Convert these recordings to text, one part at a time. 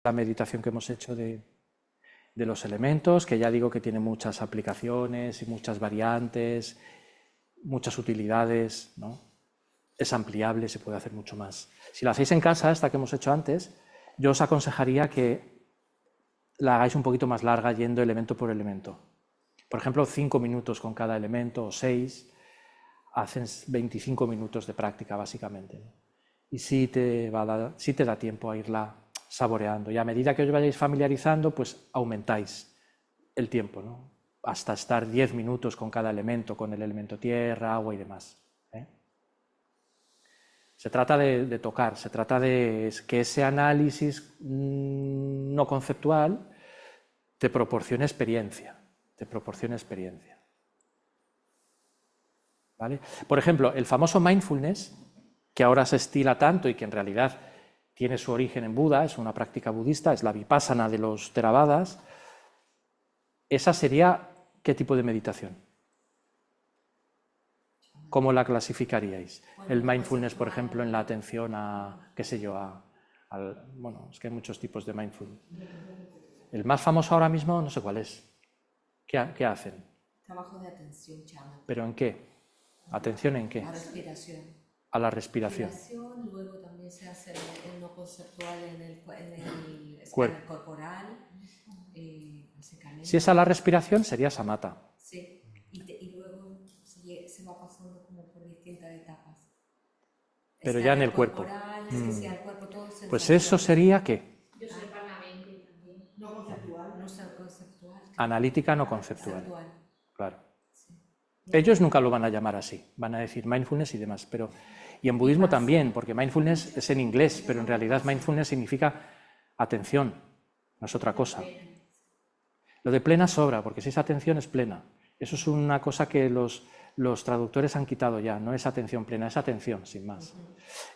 la meditación que hemos hecho de los elementos, que ya digo que tiene muchas aplicaciones y muchas variantes, muchas utilidades, ¿no? Es ampliable, se puede hacer mucho más. Si lo hacéis en casa, esta que hemos hecho antes, yo os aconsejaría que la hagáis un poquito más larga yendo elemento por elemento. Por ejemplo, 5 minutos con cada elemento o 6, hacen 25 minutos de práctica básicamente, ¿no? Y sí te da tiempo a irla saboreando. Y a medida que os vayáis familiarizando, pues aumentáis el tiempo, ¿no? Hasta estar 10 minutos con cada elemento, con el elemento tierra, agua y demás, ¿eh? Se trata de tocar, se trata de que ese análisis no conceptual te proporcione experiencia, ¿vale? Por ejemplo, el famoso mindfulness, que ahora se estila tanto y que en realidad tiene su origen en Buda, es una práctica budista, es la vipassana de los Theravadas. ¿Esa sería qué tipo de meditación? ¿Cómo la clasificaríais? El mindfulness, por ejemplo, en la atención a, qué sé yo, bueno, es que hay muchos tipos de mindfulness. El más famoso ahora mismo, no sé cuál es. ¿Qué hacen? Trabajo de atención, chama. ¿Pero en qué? ¿Atención en qué? A respiración. A la respiración. Luego también se hace el no conceptual en el Cuerpo corporal. Si es a la respiración, sería samatha. Sí, y luego se va pasando como por distintas etapas. Pero ya en el cuerpo. Sí, el cuerpo todo pues eso sería ¿qué? Yo soy para la mente también. No conceptual. No conceptual. Analítica no conceptual. Claro. Sí. Ellos nunca lo van a llamar así, van a decir mindfulness y demás, pero y en budismo también, porque mindfulness es en inglés, pero en realidad mindfulness significa atención, no es otra cosa. Lo de plena sobra, porque si es atención es plena. Eso es una cosa que los traductores han quitado ya, no es atención plena, es atención, sin más.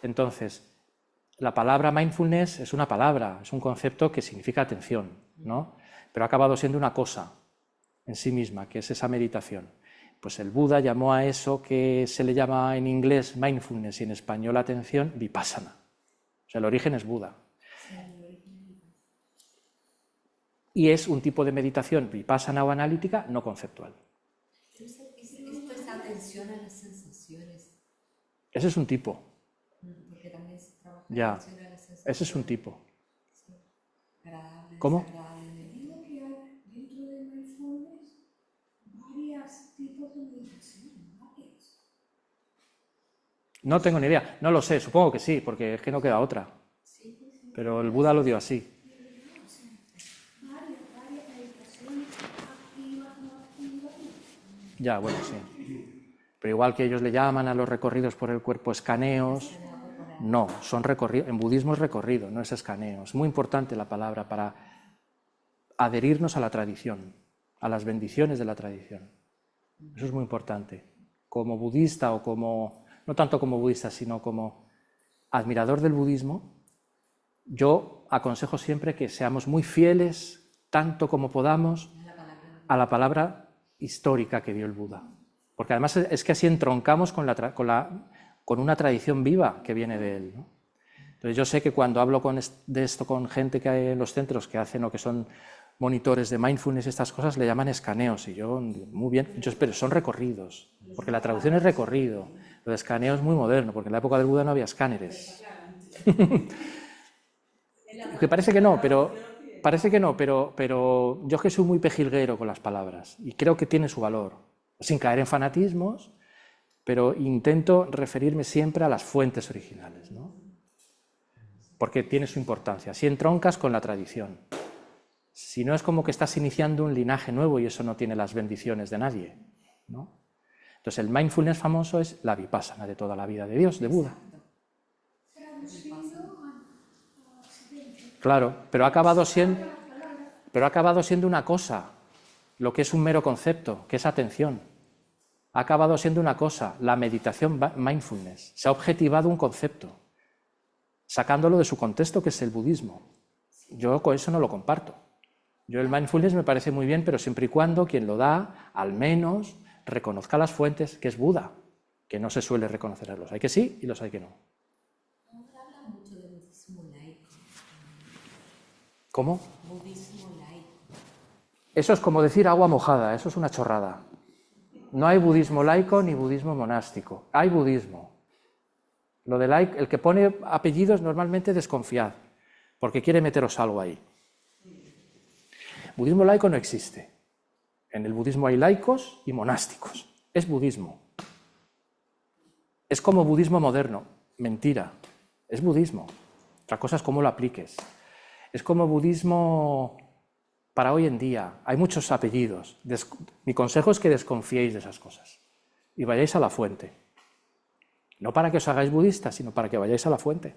Entonces, la palabra mindfulness es una palabra, es un concepto que significa atención, ¿no? Pero ha acabado siendo una cosa en sí misma, que es esa meditación. Pues el Buda llamó a eso que se le llama en inglés mindfulness y en español atención, vipassana. O sea, el origen es Buda. Y es un tipo de meditación vipassana o analítica no conceptual. Esto es atención a las sensaciones. Ese es un tipo. Porque también se trabaja Ya, atención a las sensaciones. ese es un tipo. Sí. Agradable, ¿Cómo? desagradable. Digo que hay dentro de mindfulness varios tipos de meditación, varios. No tengo ni idea, no lo sé, supongo que sí, porque es que no queda otra. Pero el Buda lo dio así. Varias meditaciones activas, no activas. Ya, bueno, sí. Pero igual que ellos le llaman a los recorridos por el cuerpo escaneos, no, son recorridos. En budismo es recorrido, no es escaneo. Es muy importante la palabra para adherirnos a la tradición, a las bendiciones de la tradición. Eso es muy importante. Como budista o como, no tanto como budista, sino como admirador del budismo, yo aconsejo siempre que seamos muy fieles, tanto como podamos, a la palabra histórica que dio el Buda. Porque además es que así entroncamos con una tradición viva que viene de él, ¿no? Entonces yo sé que cuando hablo de esto con gente que hay en los centros que hacen o que son monitores de mindfulness y estas cosas, le llaman escaneos. Y yo, muy bien, pero son recorridos, porque la traducción es recorrido. Lo de escaneo es muy moderno, porque en la época del Buda no había escáneres. Que parece que no, pero yo que soy muy pejilguero con las palabras y creo que tiene su valor, sin caer en fanatismos, pero intento referirme siempre a las fuentes originales, ¿no? Porque tiene su importancia. Si entroncas con la tradición, si no es como que estás iniciando un linaje nuevo y eso no tiene las bendiciones de nadie, ¿no? Entonces el mindfulness famoso es la vipassana de toda la vida de Dios, de Buda. Claro, pero ha acabado siendo una cosa, lo que es un mero concepto, que es atención. Ha acabado siendo una cosa, la meditación mindfulness. Se ha objetivado un concepto, sacándolo de su contexto, que es el budismo. Yo con eso no lo comparto. Yo el mindfulness me parece muy bien, pero siempre y cuando quien lo da, al menos, reconozca las fuentes, que es Buda, que no se suele reconocer. Los hay que sí y los hay que no. Ahora habla mucho de budismo laico. ¿Cómo? Budismo laico. Eso es como decir agua mojada, eso es una chorrada. No hay budismo laico ni budismo monástico, hay budismo. Lo de laico, el que pone apellidos normalmente desconfiad, porque quiere meteros algo ahí. Budismo laico no existe. En el budismo hay laicos y monásticos. Es budismo. Es como budismo moderno. Mentira. Es budismo. Otra cosa es cómo lo apliques. Es como budismo para hoy en día. Hay muchos apellidos. Mi consejo es que desconfiéis de esas cosas y vayáis a la fuente. No para que os hagáis budistas, sino para que vayáis a la fuente.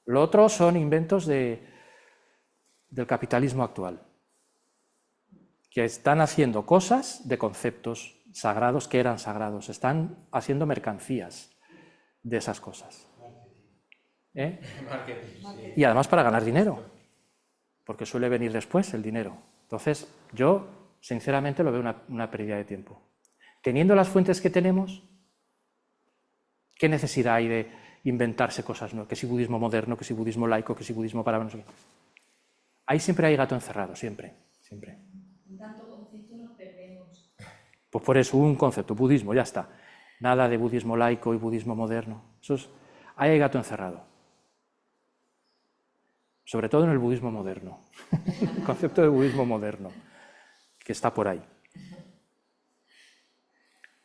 Lo otro son inventos del capitalismo actual, que están haciendo cosas de conceptos sagrados que eran sagrados, están haciendo mercancías de esas cosas. Y además para ganar dinero, porque suele venir después el dinero. Entonces, yo sinceramente lo veo una pérdida de tiempo. Teniendo las fuentes que tenemos, ¿qué necesidad hay de inventarse cosas nuevas? Que si budismo moderno, que si budismo laico, que si budismo para... Ahí siempre hay gato encerrado, siempre. En tanto concepto nos perdemos. Pues por eso, un concepto, budismo, ya está. Nada de budismo laico y budismo moderno. Ahí hay gato encerrado. Sobre todo en el budismo moderno. El concepto de budismo moderno, que está por ahí.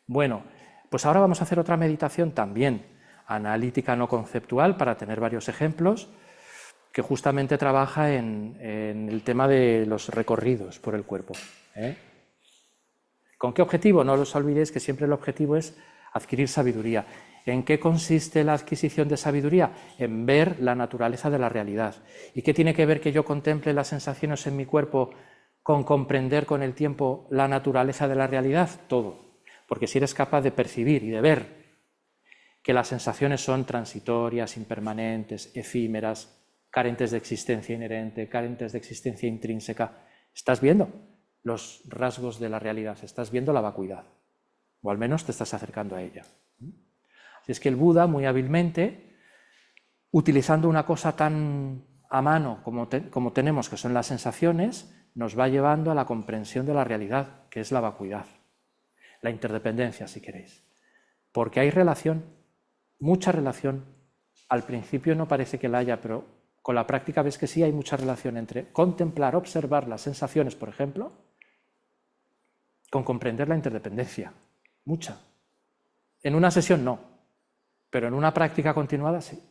Bueno, pues ahora vamos a hacer otra meditación también analítica no conceptual para tener varios ejemplos, que justamente trabaja en el tema de los recorridos por el cuerpo. ¿Con qué objetivo? No os olvidéis que siempre el objetivo es adquirir sabiduría. ¿En qué consiste la adquisición de sabiduría? En ver la naturaleza de la realidad. ¿Y qué tiene que ver que yo contemple las sensaciones en mi cuerpo con comprender con el tiempo la naturaleza de la realidad? Todo. Porque si eres capaz de percibir y de ver que las sensaciones son transitorias, impermanentes, efímeras, carentes de existencia inherente, carentes de existencia intrínseca, estás viendo los rasgos de la realidad, estás viendo la vacuidad, o al menos te estás acercando a ella. Así es que el Buda, muy hábilmente, utilizando una cosa tan a mano como tenemos, que son las sensaciones, nos va llevando a la comprensión de la realidad, que es la vacuidad, la interdependencia, si queréis. Porque hay relación, mucha relación. Al principio no parece que la haya, pero con la práctica ves que sí hay mucha relación entre contemplar, observar las sensaciones, por ejemplo, con comprender la interdependencia. Mucha. En una sesión no, pero en una práctica continuada sí.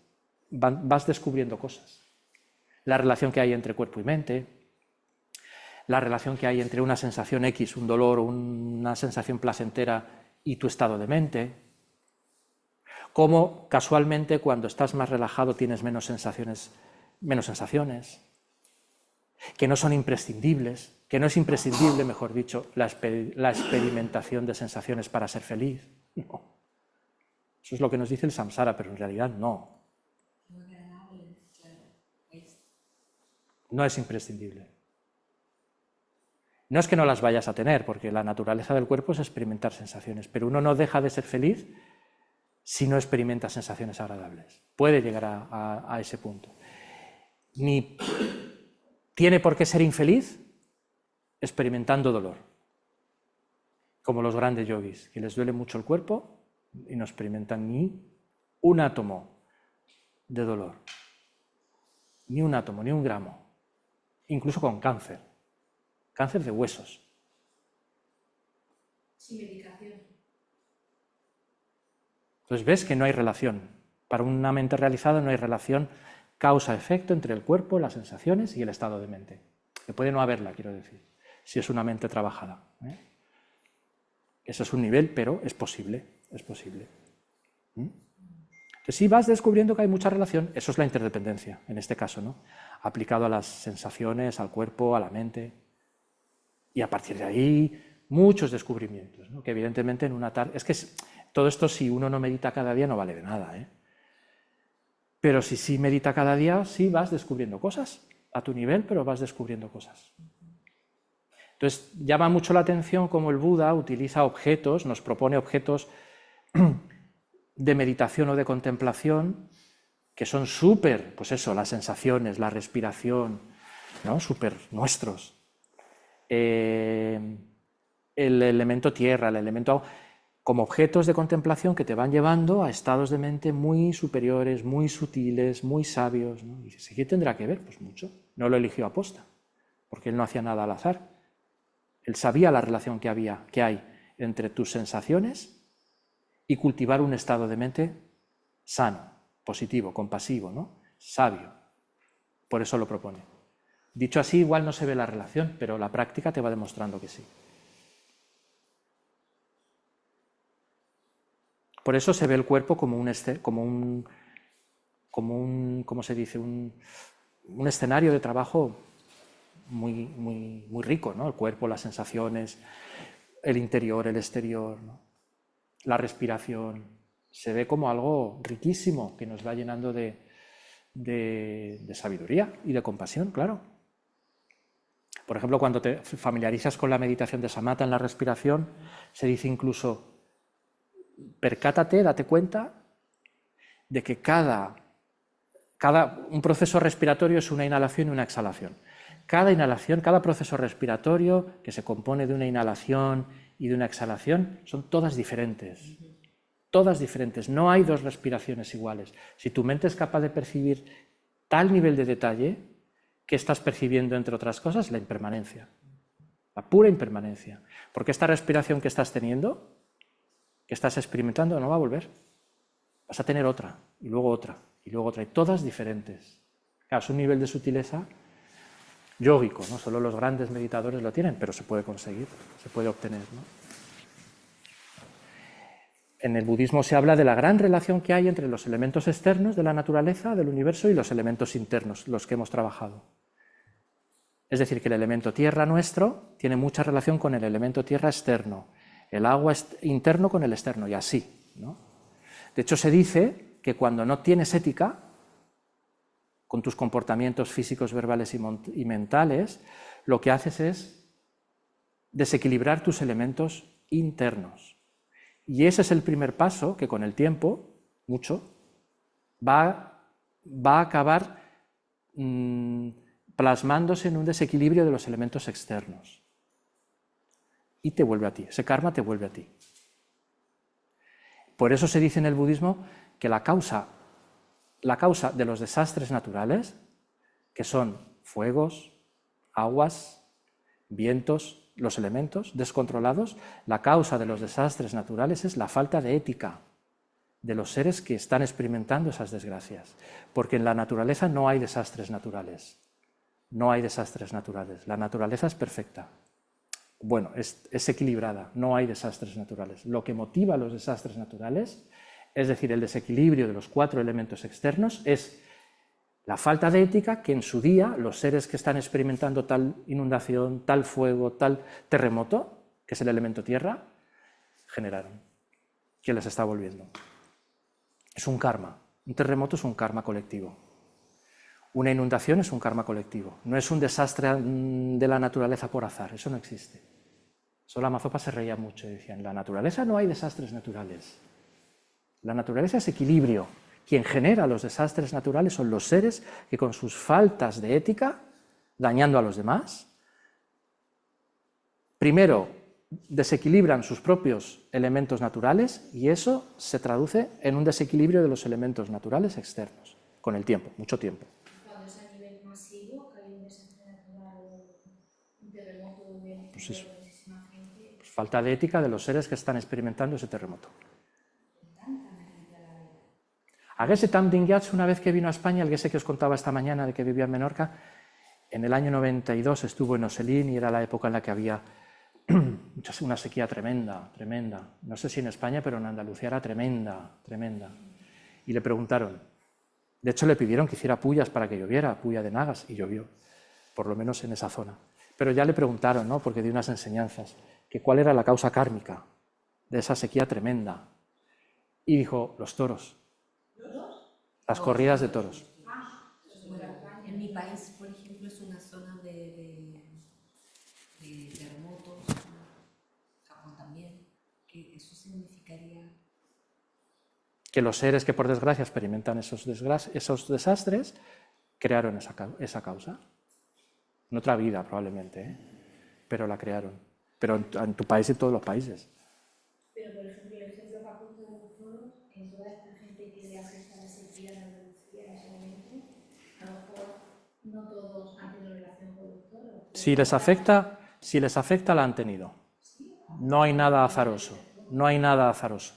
Vas descubriendo cosas. La relación que hay entre cuerpo y mente, la relación que hay entre una sensación X, un dolor o una sensación placentera y tu estado de mente. Cómo casualmente cuando estás más relajado tienes menos sensaciones, que no son imprescindibles, que no es imprescindible, mejor dicho, la experimentación de sensaciones para ser feliz. No. Eso es lo que nos dice el samsara, pero en realidad no. No es imprescindible. No es que no las vayas a tener, porque la naturaleza del cuerpo es experimentar sensaciones, pero uno no deja de ser feliz si no experimenta sensaciones agradables. Puede llegar a ese punto. Ni tiene por qué ser infeliz experimentando dolor, como los grandes yogis, que les duele mucho el cuerpo y no experimentan ni un átomo de dolor, ni un átomo, ni un gramo, incluso con cáncer de huesos. Sin medicación. Entonces ves que no hay relación. Para una mente realizada no hay relación causa-efecto entre el cuerpo, las sensaciones y el estado de mente. Que puede no haberla, quiero decir, si es una mente trabajada. Eso es un nivel, pero es posible, es posible. Entonces si vas descubriendo que hay mucha relación, eso es la interdependencia, en este caso, ¿no? Aplicado a las sensaciones, al cuerpo, a la mente. Y a partir de ahí, muchos descubrimientos, ¿no? Que evidentemente en una tarde... Es que todo esto, si uno no medita cada día, no vale de nada, Pero si sí medita cada día, sí vas descubriendo cosas, a tu nivel, pero vas descubriendo cosas. Entonces, llama mucho la atención cómo el Buda utiliza objetos, nos propone objetos de meditación o de contemplación, que son súper, pues eso, las sensaciones, la respiración, ¿no? Súper nuestros. El elemento tierra, el elemento agua, como objetos de contemplación que te van llevando a estados de mente muy superiores, muy sutiles, muy sabios, ¿no? Y dices, ¿qué tendrá que ver? Pues mucho. No lo eligió aposta, porque él no hacía nada al azar. Él sabía la relación que hay entre tus sensaciones y cultivar un estado de mente sano, positivo, compasivo, ¿no? Sabio. Por eso lo propone. Dicho así, igual no se ve la relación, pero la práctica te va demostrando que sí. Por eso se ve el cuerpo como un ¿cómo se dice? Un escenario de trabajo muy rico, ¿no? El cuerpo, las sensaciones, el interior, el exterior, ¿no? La respiración. Se ve como algo riquísimo que nos va llenando de sabiduría y de compasión, claro. Por ejemplo, cuando te familiarizas con la meditación de Samatha en la respiración, se dice incluso, percátate, date cuenta de que un proceso respiratorio es una inhalación y una exhalación. Cada inhalación, cada proceso respiratorio que se compone de una inhalación y de una exhalación, son todas diferentes. Todas diferentes. No hay dos respiraciones iguales. Si tu mente es capaz de percibir tal nivel de detalle, ¿qué estás percibiendo, entre otras cosas? La impermanencia. La pura impermanencia. Porque esta respiración que estás teniendo, que estás experimentando, no va a volver. Vas a tener otra, y luego otra, y luego otra, y todas diferentes. Claro, es un nivel de sutileza yógico, no solo los grandes meditadores lo tienen, pero se puede conseguir, se puede obtener, ¿no? En el budismo se habla de la gran relación que hay entre los elementos externos de la naturaleza, del universo, y los elementos internos, los que hemos trabajado. Es decir, que el elemento tierra nuestro tiene mucha relación con el elemento tierra externo, el agua interno con el externo, y así, ¿no? De hecho, se dice que cuando no tienes ética, con tus comportamientos físicos, verbales y mentales, lo que haces es desequilibrar tus elementos internos. Y ese es el primer paso que con el tiempo, mucho, va a acabar plasmándose en un desequilibrio de los elementos externos. Y te vuelve a ti, ese karma te vuelve a ti. Por eso se dice en el budismo que la causa de los desastres naturales, que son fuegos, aguas, vientos, los elementos descontrolados, la causa de los desastres naturales es la falta de ética de los seres que están experimentando esas desgracias. Porque en la naturaleza no hay desastres naturales. No hay desastres naturales. La naturaleza es perfecta. Bueno, es equilibrada, no hay desastres naturales. Lo que motiva los desastres naturales, es decir, el desequilibrio de los 4 elementos externos, es la falta de ética que en su día los seres que están experimentando tal inundación, tal fuego, tal terremoto, que es el elemento tierra, generaron, que les está volviendo. Es un karma. Un terremoto es un karma colectivo. Una inundación es un karma colectivo. No es un desastre de la naturaleza por azar, eso no existe. Solo Amazopa se reía mucho y decía, en la naturaleza no hay desastres naturales. La naturaleza es equilibrio. Quien genera los desastres naturales son los seres que con sus faltas de ética, dañando a los demás, primero desequilibran sus propios elementos naturales y eso se traduce en un desequilibrio de los elementos naturales externos, con el tiempo, mucho tiempo. Cuando es a nivel masivo, que hay un desastre natural, un terremoto, Pues eso. muchísima gente. Pues falta de ética de los seres que están experimentando ese terremoto. A Geshe Tamding Gyatso, una vez que vino a España, el Geshe que os contaba esta mañana de que vivía en Menorca, en el año 92 estuvo en Oselín y era la época en la que había una sequía tremenda, tremenda. No sé si en España, pero en Andalucía era tremenda, tremenda. Y le preguntaron, de hecho le pidieron que hiciera pullas para que lloviera, puya de Nagas, y llovió, por lo menos en esa zona. Pero ya le preguntaron, ¿no? Porque dio unas enseñanzas, que cuál era la causa kármica de esa sequía tremenda. Y dijo, los toros. Las corridas de toros. Bueno, en mi país, por ejemplo, es una zona de terremotos, Japón también, que eso significaría... Que los seres que por desgracia experimentan esos desastres crearon esa causa. En otra vida, probablemente, ¿eh? Pero la crearon. Pero en tu país y en todos los países. Pero, por ejemplo, el ejemplo que apunta de los toros, en toda esta gente que le afecta la sequía, la Andalucía en ese momento, a lo mejor no todos han tenido relación con los toros. Si les afecta, la han tenido. No hay nada azaroso. No hay nada azaroso.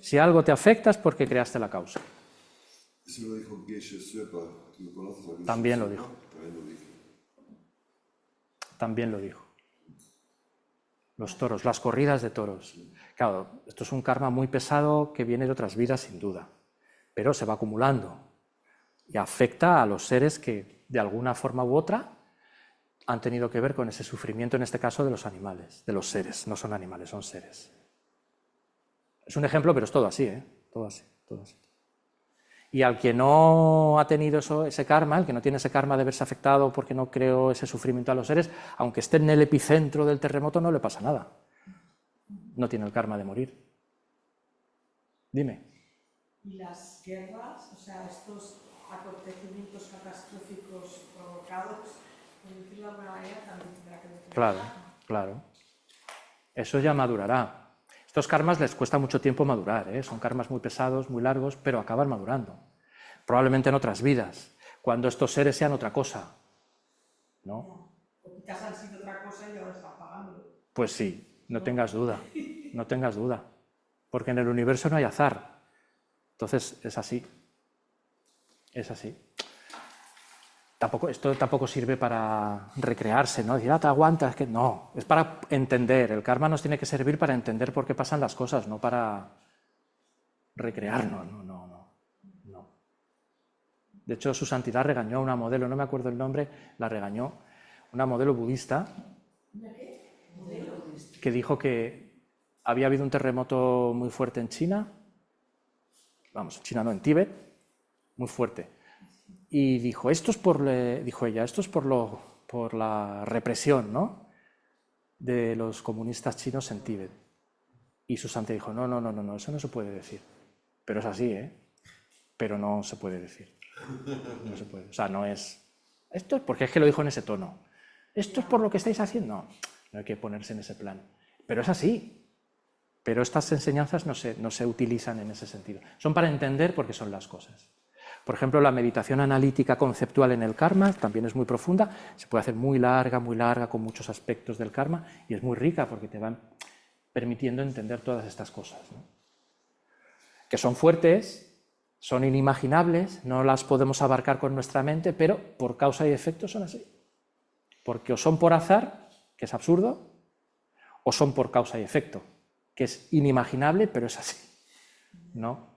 Si algo te afecta es porque creaste la causa. Eso lo dijo Geshe Suepa, ¿tú lo conoces? También lo dijo. También lo dijo. También lo dijo. Los toros, las corridas de toros. Claro, esto es un karma muy pesado que viene de otras vidas, sin duda, pero se va acumulando y afecta a los seres que, de alguna forma u otra, han tenido que ver con ese sufrimiento, en este caso de los animales, de los seres. No son animales, son seres. Es un ejemplo, pero es todo así, ¿eh? Todo así, todo así. Y al que no ha tenido ese karma, el que no tiene ese karma de verse afectado porque no creó ese sufrimiento a los seres, aunque esté en el epicentro del terremoto, no le pasa nada. No tiene el karma de morir. Dime. Y las guerras, o sea, estos acontecimientos catastróficos provocados, por decirlo de alguna manera, también tendrá que ver con Claro, el karma. claro. Eso ya madurará. Estos karmas les cuesta mucho tiempo madurar, ¿eh? Son karmas muy pesados, muy largos, pero acaban madurando. Probablemente en otras vidas, cuando estos seres sean otra cosa, ¿no? O quizás han sido otra cosa y ahora están pagando. Pues sí, no tengas duda, no tengas duda. Porque en el universo no hay azar. Entonces es así. Es así. Esto tampoco sirve para recrearse, ¿no? Decir, te aguantas, que no. Es para entender. El karma nos tiene que servir para entender por qué pasan las cosas, no para recrearnos. No. De hecho, su santidad regañó a una modelo, no me acuerdo el nombre, la regañó, una modelo budista, que dijo que había habido un terremoto muy fuerte en China, vamos, en China no, en Tíbet, muy fuerte. Y dijo, dijo ella, esto es por la represión, ¿no?, de los comunistas chinos en Tíbet. Y su santidad dijo, no, eso no se puede decir. Pero es así, ¿eh? Pero no se puede decir. No se puede. O sea, no es... Esto es porque es que lo dijo en ese tono. ¿Esto es por lo que estáis haciendo? No hay que ponerse en ese plan. Pero es así. Pero estas enseñanzas no se utilizan en ese sentido. Son para entender por qué son las cosas. Por ejemplo, la meditación analítica conceptual en el karma también es muy profunda, se puede hacer muy larga, con muchos aspectos del karma, y es muy rica porque te van permitiendo entender todas estas cosas, ¿no? Que son fuertes, son inimaginables, no las podemos abarcar con nuestra mente, pero por causa y efecto son así. Porque o son por azar, que es absurdo, o son por causa y efecto, que es inimaginable, pero es así, ¿no?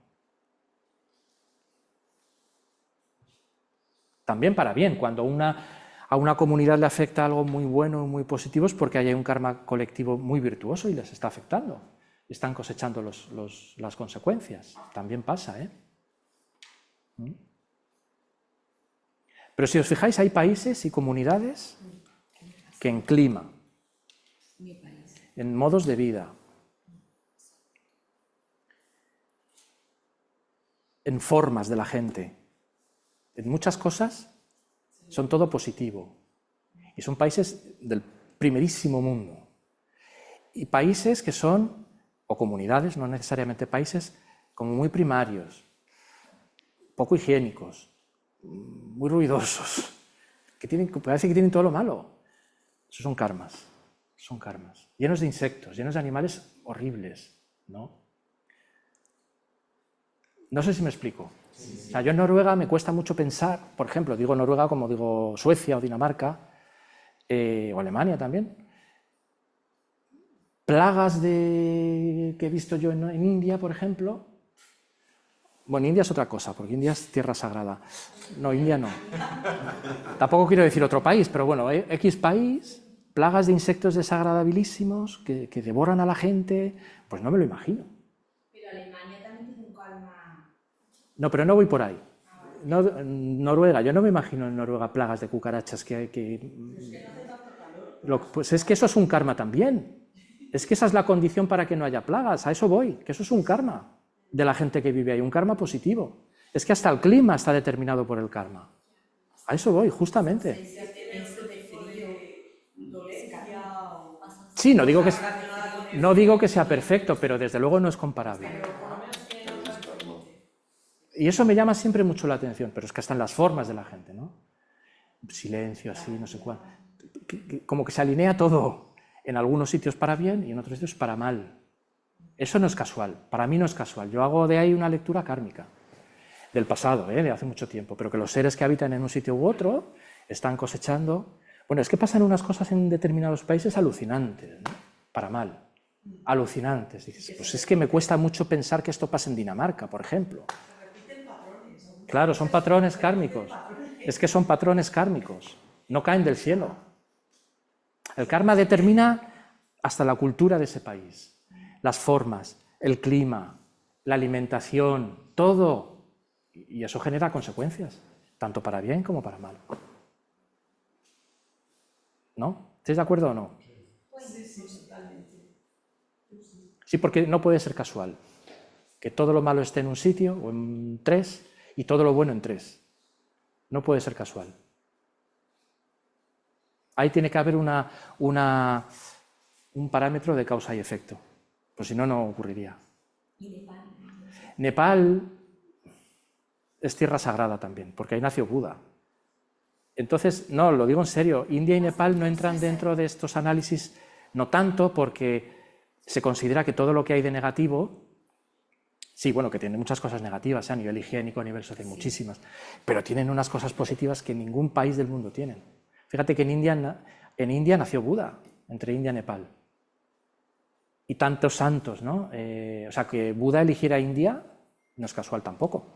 También para bien, cuando a una comunidad le afecta algo muy bueno y muy positivo es porque hay un karma colectivo muy virtuoso y les está afectando. Están cosechando las consecuencias. También pasa, ¿eh? Pero si os fijáis, hay países y comunidades que en clima, en modos de vida, en formas de la gente, en muchas cosas, son todo positivo. Y son países del primerísimo mundo. Y países que son, o comunidades, no necesariamente países, como muy primarios, poco higiénicos, muy ruidosos, que parece que tienen todo lo malo. Esos son karmas, llenos de insectos, llenos de animales horribles, ¿no? No sé si me explico. O sea, yo en Noruega me cuesta mucho pensar, por ejemplo, digo Noruega como digo Suecia o Dinamarca, o Alemania también, plagas que he visto yo en India, por ejemplo. Bueno, India es otra cosa, porque India es tierra sagrada. No, India no. Tampoco quiero decir otro país, pero bueno, X país, plagas de insectos desagradabilísimos que devoran a la gente, pues no me lo imagino. Pero Alemania también tiene un karma. No, pero no voy por ahí. No, Noruega, yo no me imagino en Noruega plagas de cucarachas pues es que eso es un karma también. Es que esa es la condición para que no haya plagas, a eso voy, que eso es un karma de la gente que vive ahí, un karma positivo. Es que hasta el clima está determinado por el karma. A eso voy, justamente. Eso de frío dolencia o... Sí, no digo que sea perfecto, pero desde luego no es comparable. Pero por lo menos tiene otras corrientes. Y eso me llama siempre mucho la atención, pero es que hasta en las formas de la gente, ¿no? Silencio, así, no sé cuál. Como que se alinea todo, en algunos sitios para bien y en otros sitios para mal. Eso no es casual, para mí no es casual. Yo hago de ahí una lectura kármica, del pasado, de hace mucho tiempo, pero que los seres que habitan en un sitio u otro están cosechando... Bueno, es que pasan unas cosas en determinados países alucinantes, ¿no? Para mal, alucinantes. Dices, pues es que me cuesta mucho pensar que esto pase en Dinamarca, por ejemplo. Claro, son patrones kármicos. Es que son patrones kármicos, no caen del cielo. El karma determina hasta la cultura de ese país, las formas, el clima, la alimentación, todo. Y eso genera consecuencias, tanto para bien como para mal. ¿No? ¿Estáis de acuerdo o no? Sí, totalmente. Sí, porque no puede ser casual. Que todo lo malo esté en un sitio o en 3 y todo lo bueno en 3. No puede ser casual. Ahí tiene que haber un parámetro de causa y efecto. Pues si no, no ocurriría. ¿Y Nepal? Nepal es tierra sagrada también, porque ahí nació Buda. Entonces, no, lo digo en serio, India y Nepal no entran dentro de estos análisis, no tanto porque se considera que todo lo que hay de negativo, sí, bueno, que tiene muchas cosas negativas, a nivel higiénico, a nivel social, muchísimas, pero tienen unas cosas positivas que ningún país del mundo tienen. Fíjate que en India nació Buda, entre India y Nepal. Y tantos santos, ¿no? O sea, que Buda eligiera India no es casual tampoco.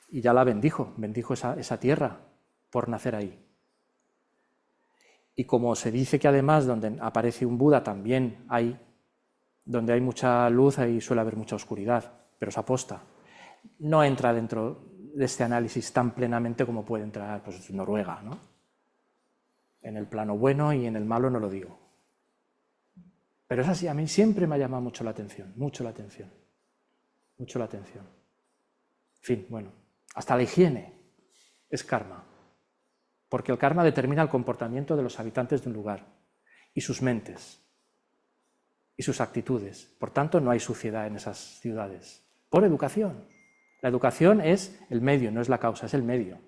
Y ya la bendijo esa tierra por nacer ahí. Y como se dice que además donde aparece un Buda también hay, donde hay mucha luz, ahí suele haber mucha oscuridad, pero es aposta. No entra dentro de este análisis tan plenamente como puede entrar pues, Noruega, ¿no? En el plano bueno y en el malo no lo digo. Pero es así, a mí siempre me ha llamado mucho la atención, mucho la atención. Mucho la atención. En fin, bueno, hasta la higiene es karma. Porque el karma determina el comportamiento de los habitantes de un lugar y sus mentes y sus actitudes. Por tanto, no hay suciedad en esas ciudades. Por educación. La educación es el medio, no es la causa, es el medio.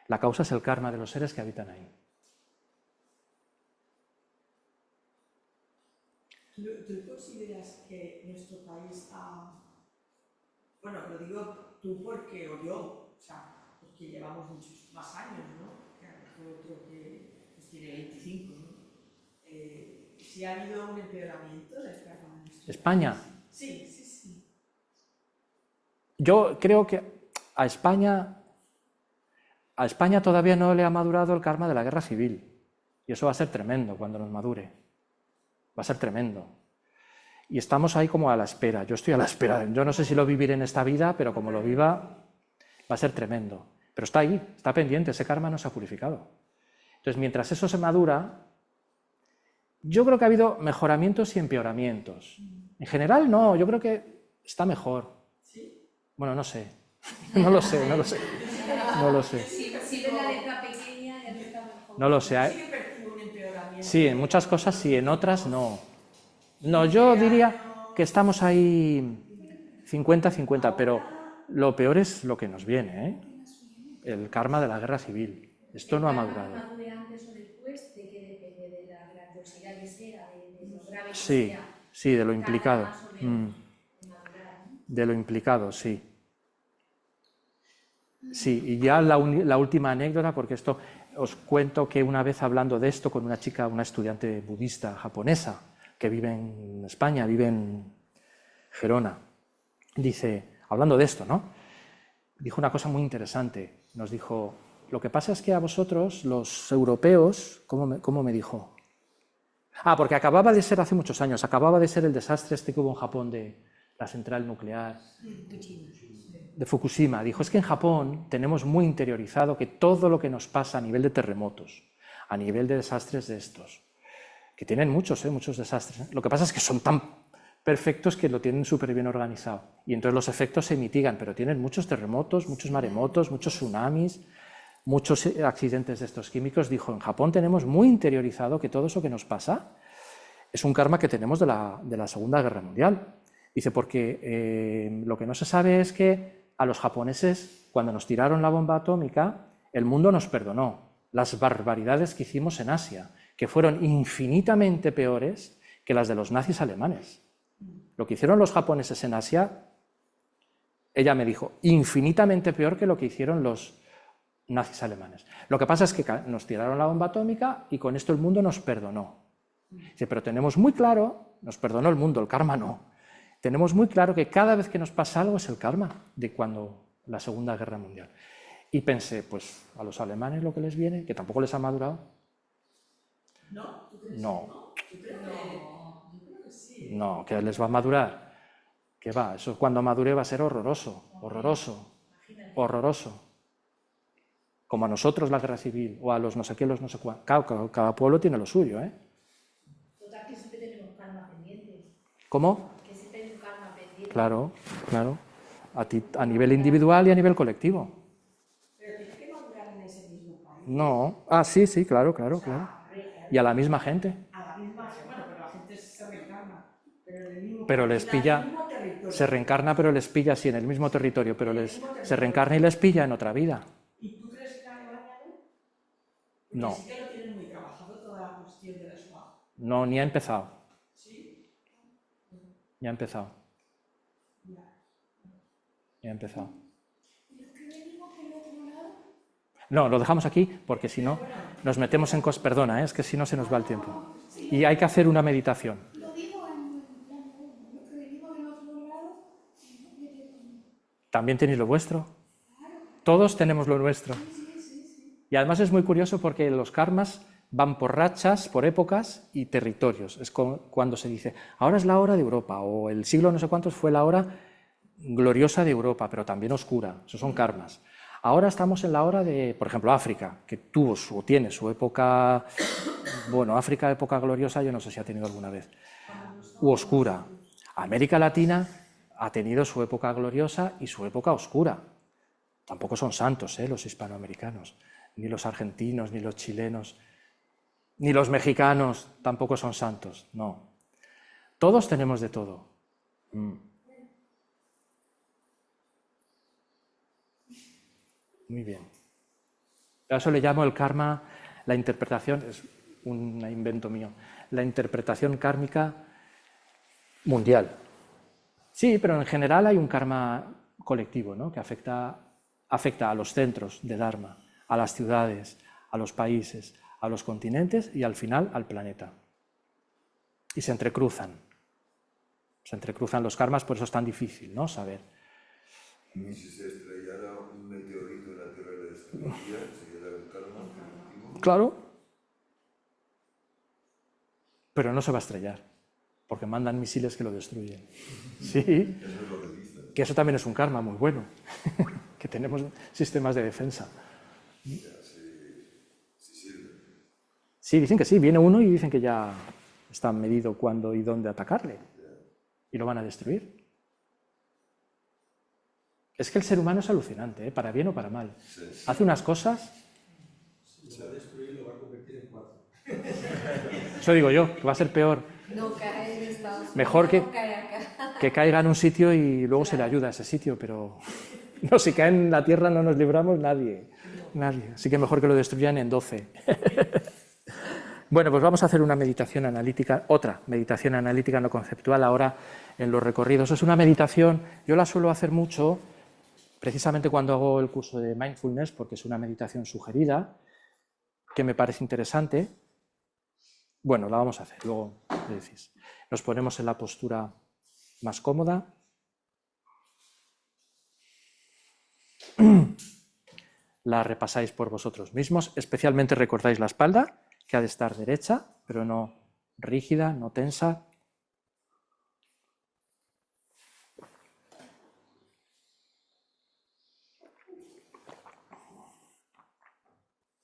La causa es el karma de los seres que habitan ahí. ¿Tú consideras que nuestro país ha... Bueno, lo digo tú porque, o yo, o sea, porque llevamos muchos más años, ¿no? Que a lo mejor otro que pues, tiene 25, ¿no? Si ha habido un empeoramiento del karma de nuestro ¿España? país. Sí. Yo creo que a España todavía no le ha madurado el karma de la guerra civil. Y eso va a ser tremendo cuando nos madure. Va a ser tremendo. Y estamos ahí como a la espera. Yo estoy a la espera. Yo no sé si lo viviré en esta vida, pero como lo viva, va a ser tremendo. Pero está ahí, está pendiente, ese karma no se ha purificado. Entonces, mientras eso se madura, yo creo que ha habido mejoramientos y empeoramientos. En general, no, yo creo que está mejor. Bueno, no sé. No lo sé. Si ves la letra pequeña, ya está mejor. No lo sé. Sí que percibo un empeoramiento. Sí, en muchas cosas sí, en otras no. No, yo diría que estamos ahí 50-50, pero lo peor es lo que nos viene, ¿eh? El karma de la guerra civil. Esto no ha madurado. ¿El karma madure antes o después? ¿De qué depende? ¿De la grandiosidad que sea? ¿De lo grave que Sí, sea? sí, de lo implicado. Más o menos madurar, ¿no? De lo implicado, sí. Sí, y ya la última anécdota, porque esto os cuento que una vez hablando de esto con una chica, una estudiante budista japonesa, que vive en España, vive en Gerona, dice, hablando de esto, ¿no? Dijo una cosa muy interesante. Nos dijo, lo que pasa es que a vosotros, los europeos, ¿cómo me dijo? Porque acababa de ser hace muchos años, acababa de ser el desastre este que hubo en Japón de la central nuclear de Fukushima. Dijo, es que en Japón tenemos muy interiorizado que todo lo que nos pasa a nivel de terremotos, a nivel de desastres de estos, que tienen muchos desastres. Lo que pasa es que son tan perfectos que lo tienen súper bien organizado. Y entonces los efectos se mitigan, pero tienen muchos terremotos, muchos maremotos, muchos tsunamis, muchos accidentes de estos químicos, dijo, en Japón tenemos muy interiorizado que todo eso que nos pasa es un karma que tenemos de la Segunda Guerra Mundial. Dice, porque lo que no se sabe es que a los japoneses, cuando nos tiraron la bomba atómica, el mundo nos perdonó las barbaridades que hicimos en Asia, que fueron infinitamente peores que las de los nazis alemanes. Lo que hicieron los japoneses en Asia, ella me dijo, infinitamente peor que lo que hicieron los nazis alemanes. Lo que pasa es que nos tiraron la bomba atómica y con esto el mundo nos perdonó. Dice, pero tenemos muy claro, nos perdonó el mundo, el karma no. Tenemos muy claro que cada vez que nos pasa algo es el karma de cuando la Segunda Guerra Mundial. Y pensé, pues a los alemanes lo que les viene, que tampoco les ha madurado. ¿No? ¿Tú crees No. que no? Yo creo que sí. No, que les va a madurar. Que va, eso cuando madure va a ser horroroso, horroroso, horroroso. Como a nosotros la guerra civil, o a los no sé qué, los no sé cuántos. Cada pueblo tiene lo suyo, ¿eh? Total, que siempre tenemos karma pendiente. ¿Cómo? Que siempre hay un karma pendiente. Claro, claro. A nivel individual y a nivel colectivo. Pero tiene que madurar en ese mismo país. No. Ah, sí, claro. Y a la misma gente. A la misma, bueno, pero la gente se reencarna. Pero en el mismo Pero país, les en el pilla, mismo territorio. se reencarna, pero les pilla, sí, en el mismo territorio, pero se reencarna y les pilla en otra vida. ¿Y tú crees que Alemania no? No, Sí que lo tienen muy trabajado toda la cuestión de la SWAT. no, ni ha empezado, ¿Sí? ni ha empezado, Ya. ni ha empezado. ¿Y los que venimos por el otro lado? No, lo dejamos aquí porque si no nos metemos en cosas. Perdona, es que si no se nos va el tiempo. Y hay que hacer una meditación. Lo digo en plan, los que venimos del otro lado, También tenéis lo vuestro. Todos tenemos lo nuestro. Y además es muy curioso porque los karmas van por rachas, por épocas y territorios. Es cuando se dice, ahora es la hora de Europa, o el siglo no sé cuántos fue la hora gloriosa de Europa, pero también oscura. Esos son karmas. Ahora estamos en la hora de, por ejemplo, África, que tiene su época, bueno, África, época gloriosa, yo no sé si ha tenido alguna vez, u oscura. América Latina ha tenido su época gloriosa y su época oscura. Tampoco son santos, los hispanoamericanos, ni los argentinos, ni los chilenos, ni los mexicanos tampoco son santos, no. Todos tenemos de todo. Muy bien. A eso le llamo el karma, la interpretación, es un invento mío, la interpretación kármica mundial. Sí, pero en general hay un karma colectivo, ¿no? Que afecta a los centros de Dharma, a las ciudades, a los países, a los continentes y al final al planeta. Y se entrecruzan los karmas, por eso es tan difícil, ¿no? Saber. Y si se estrellara un meteorito en la Tierra y la destruiría, sería el karma colectivo. Claro. Pero no se va a estrellar, porque mandan misiles que lo destruyen. Sí. Eso es lo que dicen. Que eso también es un karma muy bueno, que tenemos sistemas de defensa. Sí sirve. Sí, dicen que sí, viene uno y dicen que ya está medido cuándo y dónde atacarle. Y lo van a destruir. Es que el ser humano es alucinante, para bien o para mal. Sí. Hace unas cosas... Si lo va a destruir, lo va a convertir en cuatro. Eso digo yo, que va a ser peor. No cae en Estados Unidos. Mejor no cae acá. que caiga en un sitio y luego se le ayuda a ese sitio, pero... No, si cae en la tierra no nos libramos nadie. Nadie. Así que mejor que lo destruyan en 12. Bueno, pues vamos a hacer una meditación analítica, otra meditación analítica no conceptual ahora en los recorridos. Es una meditación, yo la suelo hacer mucho, precisamente cuando hago el curso de mindfulness, porque es una meditación sugerida, que me parece interesante. Bueno, la vamos a hacer, luego le decís. Nos ponemos en la postura más cómoda. La repasáis por vosotros mismos, especialmente recordáis la espalda, que ha de estar derecha, pero no rígida, no tensa.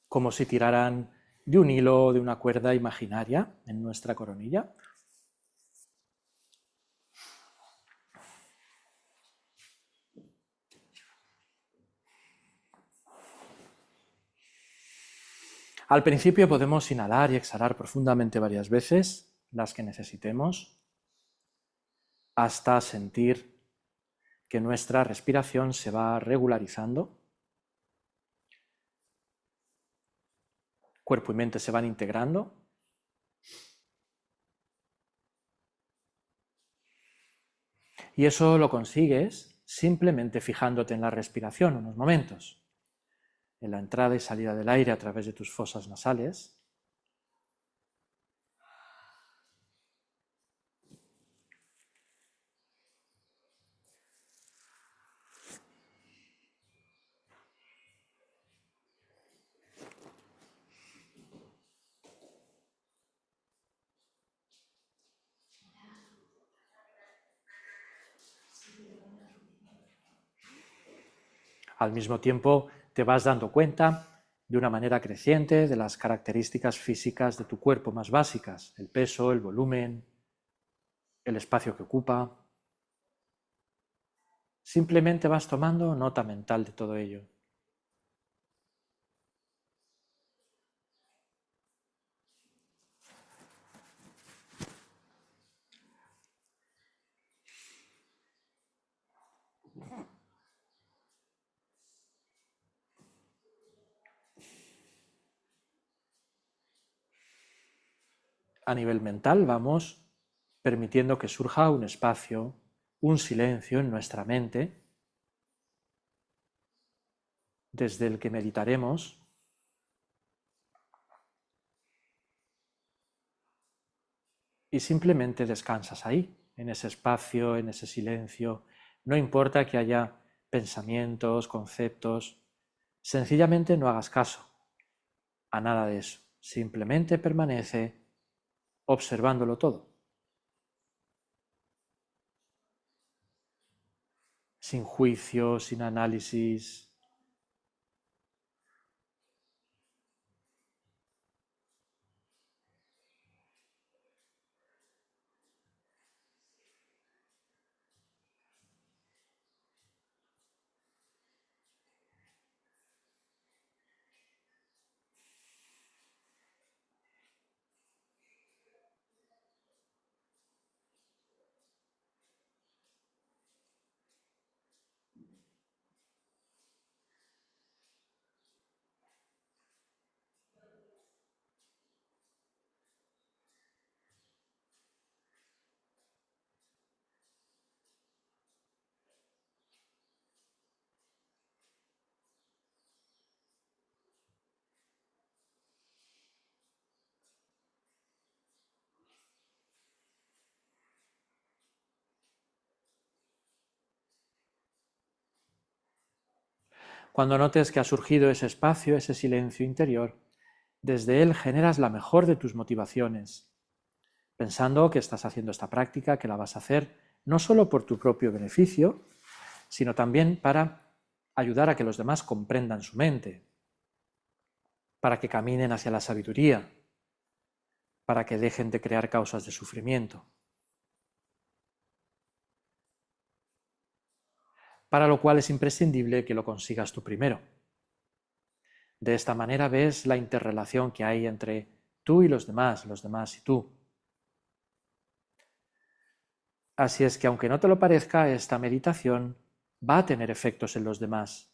Como si tiraran de un hilo o de una cuerda imaginaria en nuestra coronilla. Al principio podemos inhalar y exhalar profundamente varias veces, las que necesitemos, hasta sentir que nuestra respiración se va regularizando. Cuerpo y mente se van integrando. Y eso lo consigues simplemente fijándote en la respiración unos momentos, en la entrada y salida del aire a través de tus fosas nasales. Al mismo tiempo te vas dando cuenta de una manera creciente de las características físicas de tu cuerpo más básicas, el peso, el volumen, el espacio que ocupa. Simplemente vas tomando nota mental de todo ello. A nivel mental vamos permitiendo que surja un espacio, un silencio en nuestra mente, desde el que meditaremos. Y simplemente descansas ahí, en ese espacio, en ese silencio. No importa que haya pensamientos, conceptos, sencillamente no hagas caso a nada de eso. Simplemente permanece observándolo todo. Sin juicio, sin análisis. Cuando notes que ha surgido ese espacio, ese silencio interior, desde él generas la mejor de tus motivaciones, pensando que estás haciendo esta práctica, que la vas a hacer no solo por tu propio beneficio, sino también para ayudar a que los demás comprendan su mente, para que caminen hacia la sabiduría, para que dejen de crear causas de sufrimiento. Para lo cual es imprescindible que lo consigas tú primero. De esta manera ves la interrelación que hay entre tú y los demás y tú. Así es que aunque no te lo parezca, esta meditación va a tener efectos en los demás.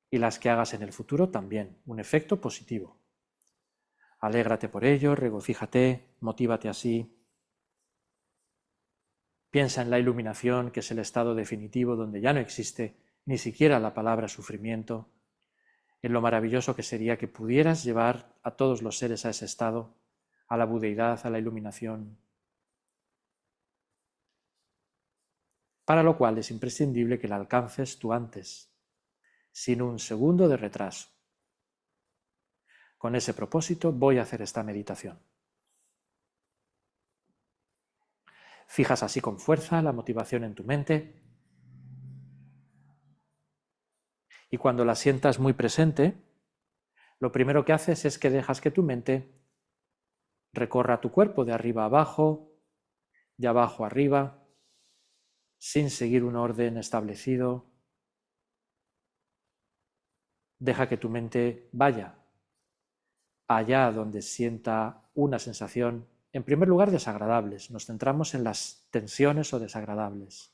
Y las que hagas en el futuro también, un efecto positivo. Alégrate por ello, regocíjate, motívate así. Piensa en la iluminación, que es el estado definitivo donde ya no existe ni siquiera la palabra sufrimiento, en lo maravilloso que sería que pudieras llevar a todos los seres a ese estado, a la budeidad, a la iluminación, para lo cual es imprescindible que la alcances tú antes, sin un segundo de retraso. Con ese propósito voy a hacer esta meditación. Fijas así con fuerza la motivación en tu mente y cuando la sientas muy presente, lo primero que haces es que dejas que tu mente recorra tu cuerpo de arriba a abajo, de abajo a arriba, sin seguir un orden establecido. Deja que tu mente vaya allá donde sienta una sensación, en primer lugar, desagradables. Nos centramos en las tensiones o desagradables,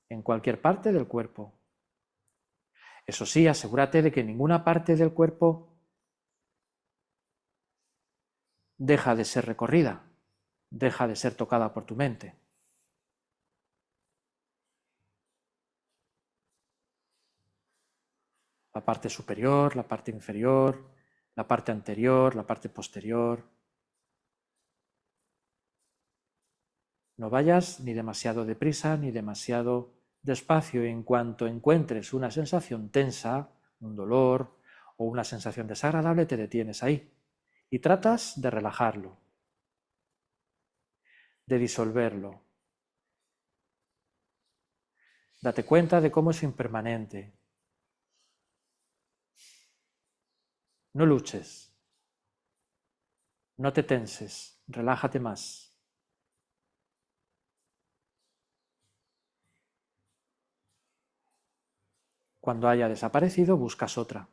en cualquier parte del cuerpo. Eso sí, asegúrate de que ninguna parte del cuerpo deja de ser recorrida, deja de ser tocada por tu mente. La parte superior, la parte inferior, la parte anterior, la parte posterior. No vayas ni demasiado deprisa ni demasiado despacio. En cuanto encuentres una sensación tensa, un dolor o una sensación desagradable, te detienes ahí y tratas de relajarlo, de disolverlo. Date cuenta de cómo es impermanente. No luches, no te tenses, relájate más. Cuando haya desaparecido, buscas otra.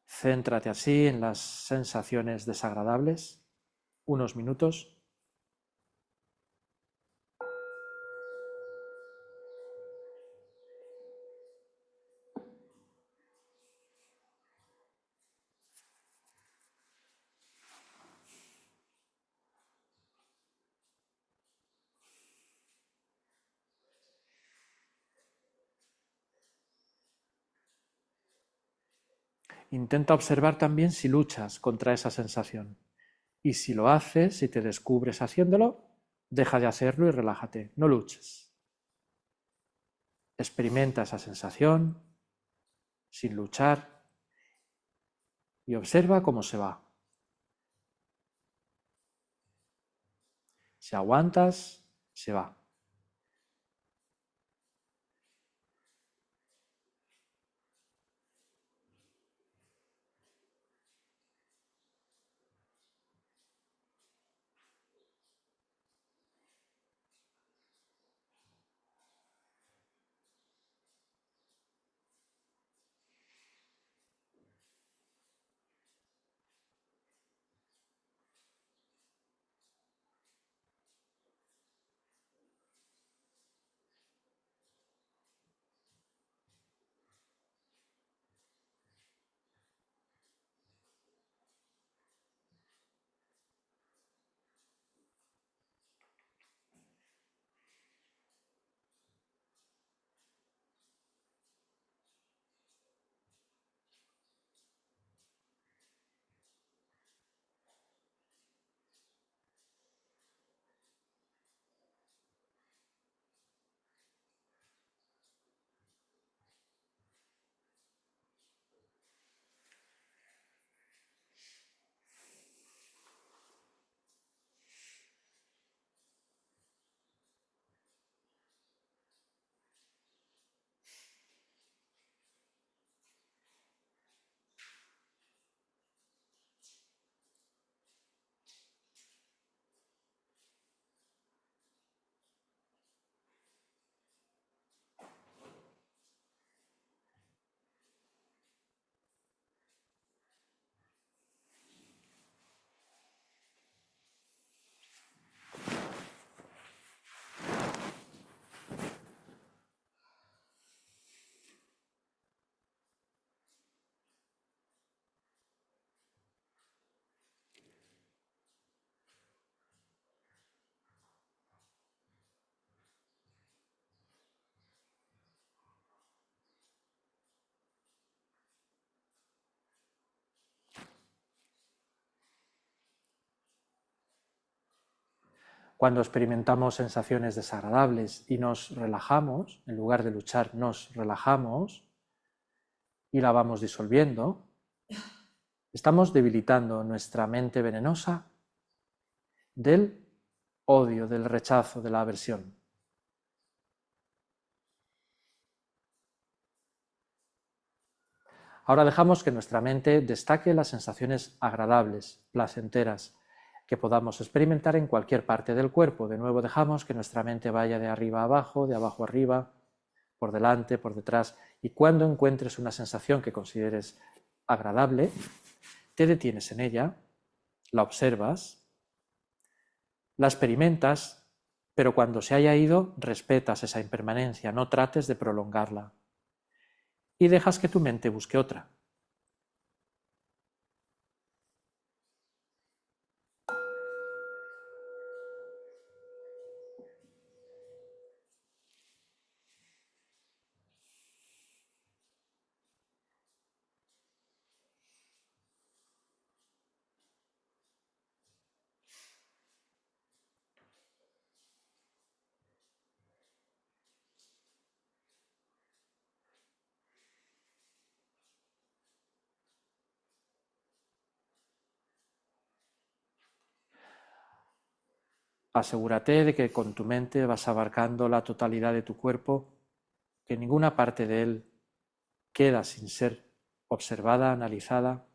Céntrate así en las sensaciones desagradables, unos minutos. Intenta observar también si luchas contra esa sensación. Y si lo haces, si te descubres haciéndolo, deja de hacerlo y relájate, no luches. Experimenta esa sensación sin luchar y observa cómo se va. Si aguantas, se va. Cuando experimentamos sensaciones desagradables y nos relajamos, en lugar de luchar, nos relajamos y la vamos disolviendo, estamos debilitando nuestra mente venenosa del odio, del rechazo, de la aversión. Ahora dejamos que nuestra mente destaque las sensaciones agradables, placenteras, que podamos experimentar en cualquier parte del cuerpo. De nuevo dejamos que nuestra mente vaya de arriba a abajo, de abajo a arriba, por delante, por detrás, y cuando encuentres una sensación que consideres agradable, te detienes en ella, la observas, la experimentas, pero cuando se haya ido, respetas esa impermanencia, no trates de prolongarla, y dejas que tu mente busque otra. Asegúrate de que con tu mente vas abarcando la totalidad de tu cuerpo, que ninguna parte de él queda sin ser observada, analizada.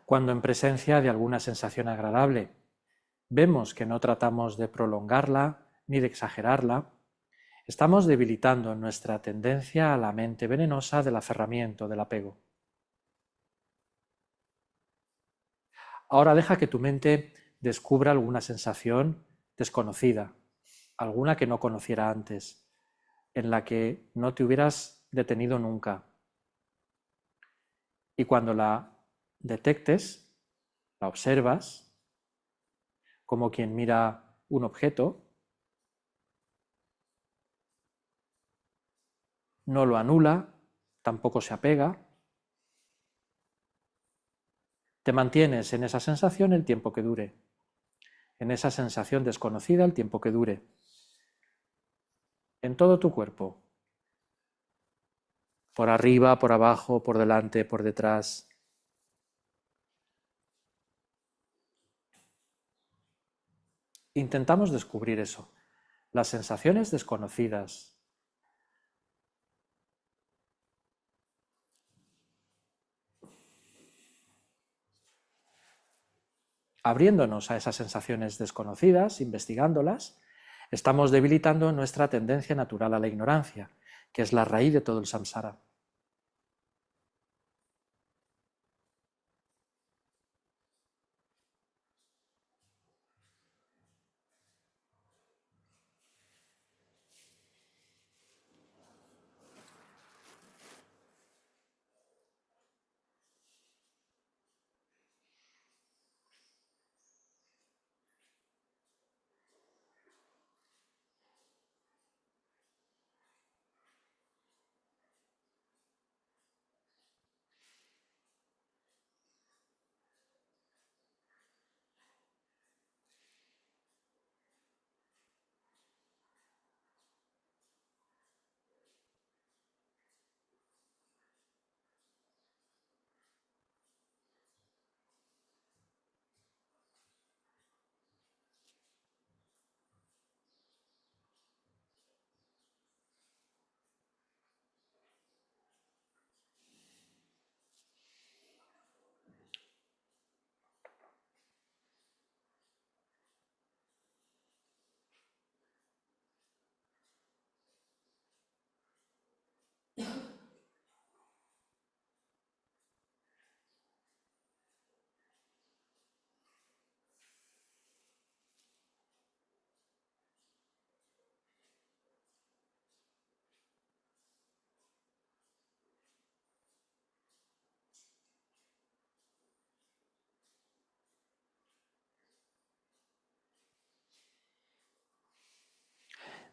Cuando en presencia de alguna sensación agradable vemos que no tratamos de prolongarla ni de exagerarla, estamos debilitando nuestra tendencia a la mente venenosa del aferramiento, del apego. Ahora deja que tu mente descubra alguna sensación desconocida, alguna que no conociera antes, en la que no te hubieras detenido nunca. Y cuando la detectes, la observas, como quien mira un objeto, no lo anula, tampoco se apega, te mantienes en esa sensación el tiempo que dure, en esa sensación desconocida el tiempo que dure, en todo tu cuerpo, por arriba, por abajo, por delante, por detrás. Intentamos descubrir eso, las sensaciones desconocidas, abriéndonos a esas sensaciones desconocidas, investigándolas, estamos debilitando nuestra tendencia natural a la ignorancia, que es la raíz de todo el samsara.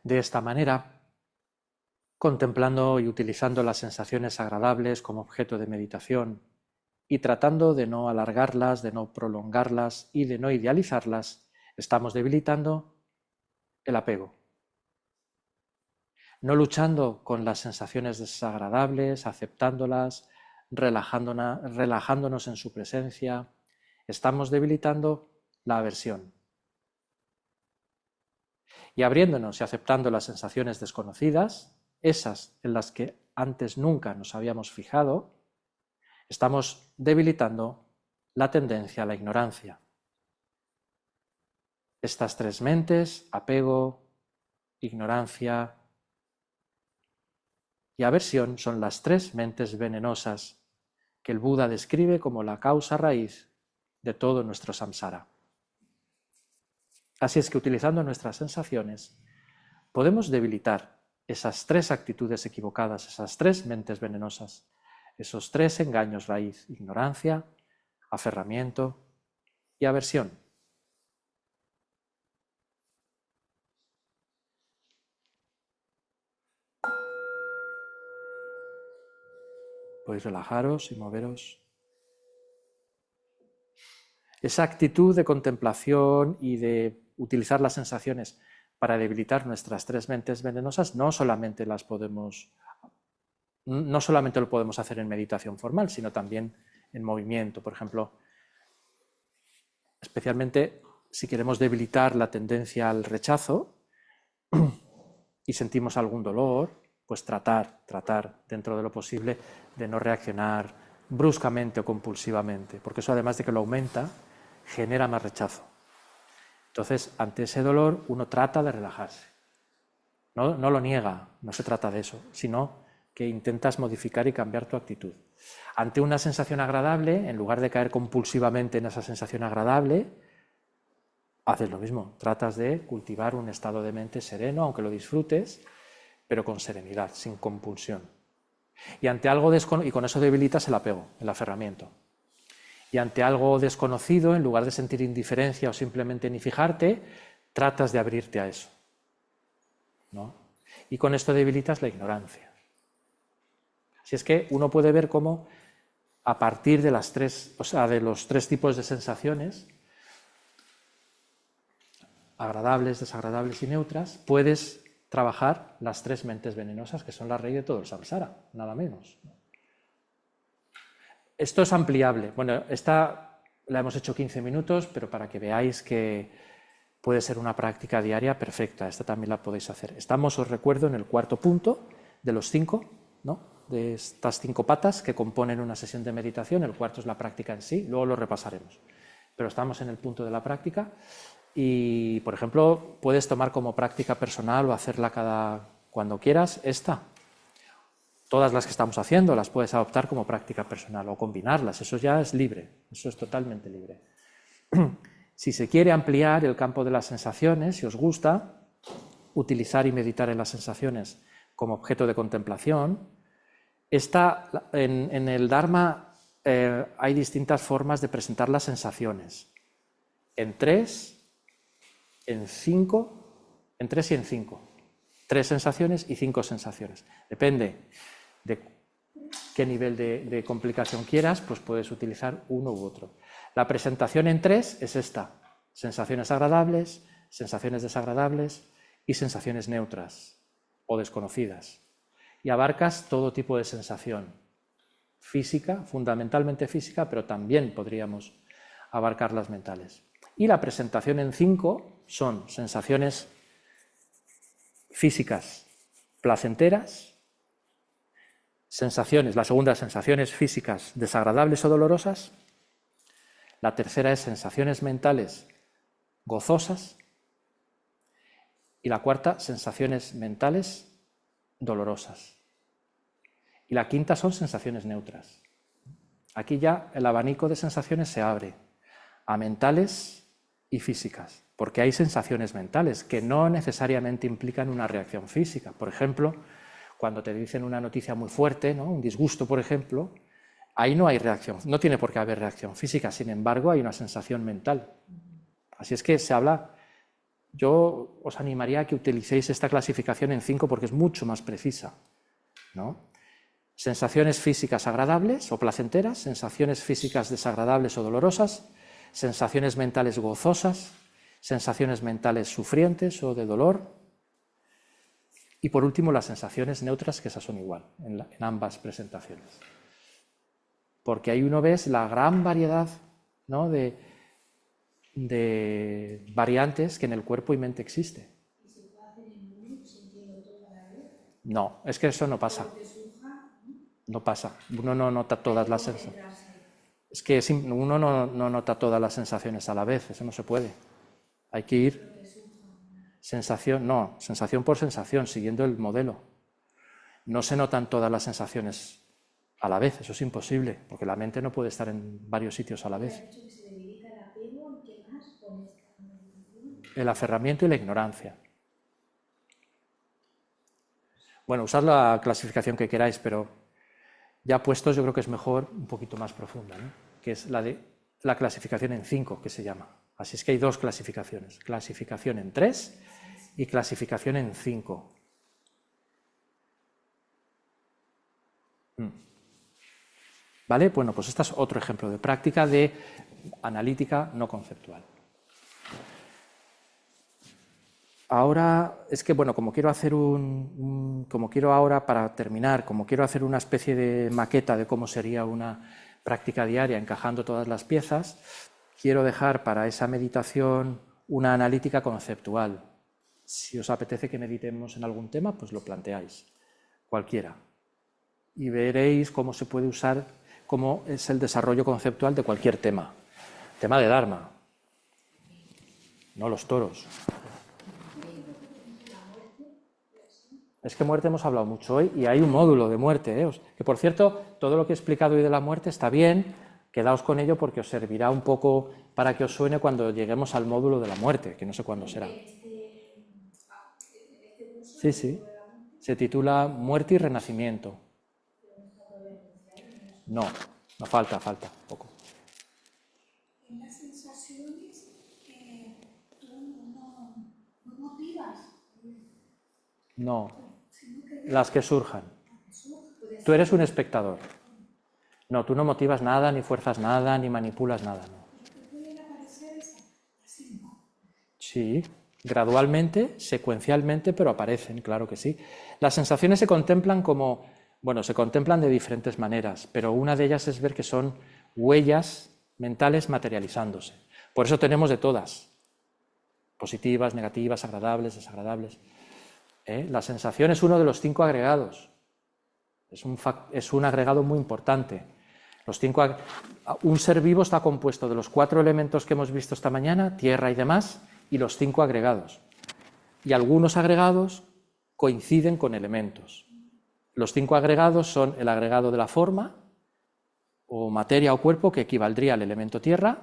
De esta manera, contemplando y utilizando las sensaciones agradables como objeto de meditación y tratando de no alargarlas, de no prolongarlas y de no idealizarlas, estamos debilitando el apego. No luchando con las sensaciones desagradables, aceptándolas, relajándonos en su presencia, estamos debilitando la aversión. Y abriéndonos y aceptando las sensaciones desconocidas, esas en las que antes nunca nos habíamos fijado, estamos debilitando la tendencia a la ignorancia. Estas tres mentes, apego, ignorancia y aversión, son las tres mentes venenosas que el Buda describe como la causa raíz de todo nuestro samsara. Así es que utilizando nuestras sensaciones podemos debilitar esas tres actitudes equivocadas, esas tres mentes venenosas, esos tres engaños raíz: ignorancia, aferramiento y aversión. Podéis relajaros y moveros. Esa actitud de contemplación y de utilizar las sensaciones para debilitar nuestras tres mentes venenosas no solamente lo podemos hacer en meditación formal, sino también en movimiento. Por ejemplo, especialmente si queremos debilitar la tendencia al rechazo y sentimos algún dolor, pues tratar dentro de lo posible de no reaccionar bruscamente o compulsivamente, porque eso, además de que lo aumenta, genera más rechazo. Entonces, ante ese dolor, uno trata de relajarse. No lo niega, no se trata de eso, sino que intentas modificar y cambiar tu actitud. Ante una sensación agradable, en lugar de caer compulsivamente en esa sensación agradable, haces lo mismo, tratas de cultivar un estado de mente sereno, aunque lo disfrutes, pero con serenidad, sin compulsión. Y ante algo y con eso debilitas el apego, el aferramiento. Y ante algo desconocido, en lugar de sentir indiferencia o simplemente ni fijarte, tratas de abrirte a eso, ¿no? Y con esto debilitas la ignorancia. Así es que uno puede ver cómo a partir de los tres tipos de sensaciones, agradables, desagradables y neutras, puedes trabajar las tres mentes venenosas que son la raíz de todo el samsara, nada menos. Esto es ampliable. Bueno, esta la hemos hecho 15 minutos, pero para que veáis que puede ser una práctica diaria perfecta. Esta también la podéis hacer. Estamos, os recuerdo, en el cuarto punto de los 5, ¿no? De estas 5 patas que componen una sesión de meditación. El cuarto es la práctica en sí, luego lo repasaremos. pero estamos en el punto de la práctica. Y, por ejemplo, puedes tomar como práctica personal o hacerla cuando quieras esta. Todas las que estamos haciendo las puedes adoptar como práctica personal o combinarlas, eso ya es libre, eso es totalmente libre. Si se quiere ampliar el campo de las sensaciones, si os gusta, utilizar y meditar en las sensaciones como objeto de contemplación, en el Dharma hay distintas formas de presentar las sensaciones. En 3 y en 5. 3 sensaciones y 5 sensaciones. Depende de qué nivel de complicación quieras, pues puedes utilizar uno u otro. La presentación en 3 es esta: sensaciones agradables, sensaciones desagradables y sensaciones neutras o desconocidas. Y abarcas todo tipo de sensación física, fundamentalmente física, pero también podríamos abarcar las mentales. Y la presentación en 5 son sensaciones físicas placenteras, la segunda, sensaciones físicas desagradables o dolorosas, la tercera es sensaciones mentales gozosas y la cuarta, sensaciones mentales dolorosas. Y la quinta son sensaciones neutras. Aquí ya el abanico de sensaciones se abre a mentales y físicas, porque hay sensaciones mentales que no necesariamente implican una reacción física. Por ejemplo, cuando te dicen una noticia muy fuerte, ¿no? Un disgusto, por ejemplo, ahí no hay reacción, no tiene por qué haber reacción física, sin embargo hay una sensación mental. Así es que se habla, yo os animaría a que utilicéis esta clasificación en 5 porque es mucho más precisa, ¿no? Sensaciones físicas agradables o placenteras, sensaciones físicas desagradables o dolorosas, sensaciones mentales gozosas, sensaciones mentales sufrientes o de dolor, y por último las sensaciones neutras, que esas son igual en ambas presentaciones. Porque ahí uno ves la gran variedad, ¿no?, de variantes que en el cuerpo y mente existe. ¿Y se puede hacer en uno sintiendo todo a la vez? No, es que eso no pasa. No pasa. Uno no nota todas las sensaciones. Es que uno no nota todas las sensaciones a la vez, eso no se puede. Hay que ir sensación por sensación, siguiendo el modelo. No se notan todas las sensaciones a la vez, eso es imposible, porque la mente no puede estar en varios sitios a la vez. El aferramiento y la ignorancia. Bueno, usad la clasificación que queráis, pero ya puestos yo creo que es mejor un poquito más profunda, ¿no?, que es la clasificación en 5, que se llama. Así es que hay 2 clasificaciones, clasificación en 3 y clasificación en 5. ¿Vale? Bueno, pues este es otro ejemplo de práctica de analítica no conceptual. Ahora, es que bueno, como quiero hacer ahora, para terminar, como quiero hacer una especie de maqueta de cómo sería una práctica diaria encajando todas las piezas, quiero dejar para esa meditación una analítica conceptual. Si os apetece que meditemos en algún tema, pues lo planteáis, cualquiera. Y veréis cómo se puede usar, cómo es el desarrollo conceptual de cualquier tema. Tema de Dharma, no los toros. Es que muerte hemos hablado mucho hoy y hay un módulo de muerte, ¿eh? Que por cierto, todo lo que he explicado hoy de la muerte está bien, quedaos con ello porque os servirá un poco para que os suene cuando lleguemos al módulo de la muerte, que no sé cuándo será. Sí, sí, se titula Muerte y Renacimiento. No falta poco. En las sensaciones tú no motivas. No, las que surjan. Tú eres un espectador. No, tú no motivas nada, ni fuerzas nada, ni manipulas nada. No. ¿Pueden aparecer así? Sí, gradualmente, secuencialmente, pero aparecen, claro que sí. Las sensaciones se contemplan se contemplan de diferentes maneras, pero una de ellas es ver que son huellas mentales materializándose. Por eso tenemos de todas, positivas, negativas, agradables, desagradables. La sensación es uno de los 5 agregados, es un agregado muy importante. Un ser vivo está compuesto de los 4 elementos que hemos visto esta mañana, tierra y demás, y los 5 agregados. Y algunos agregados coinciden con elementos. Los 5 agregados son el agregado de la forma, o materia o cuerpo, que equivaldría al elemento tierra.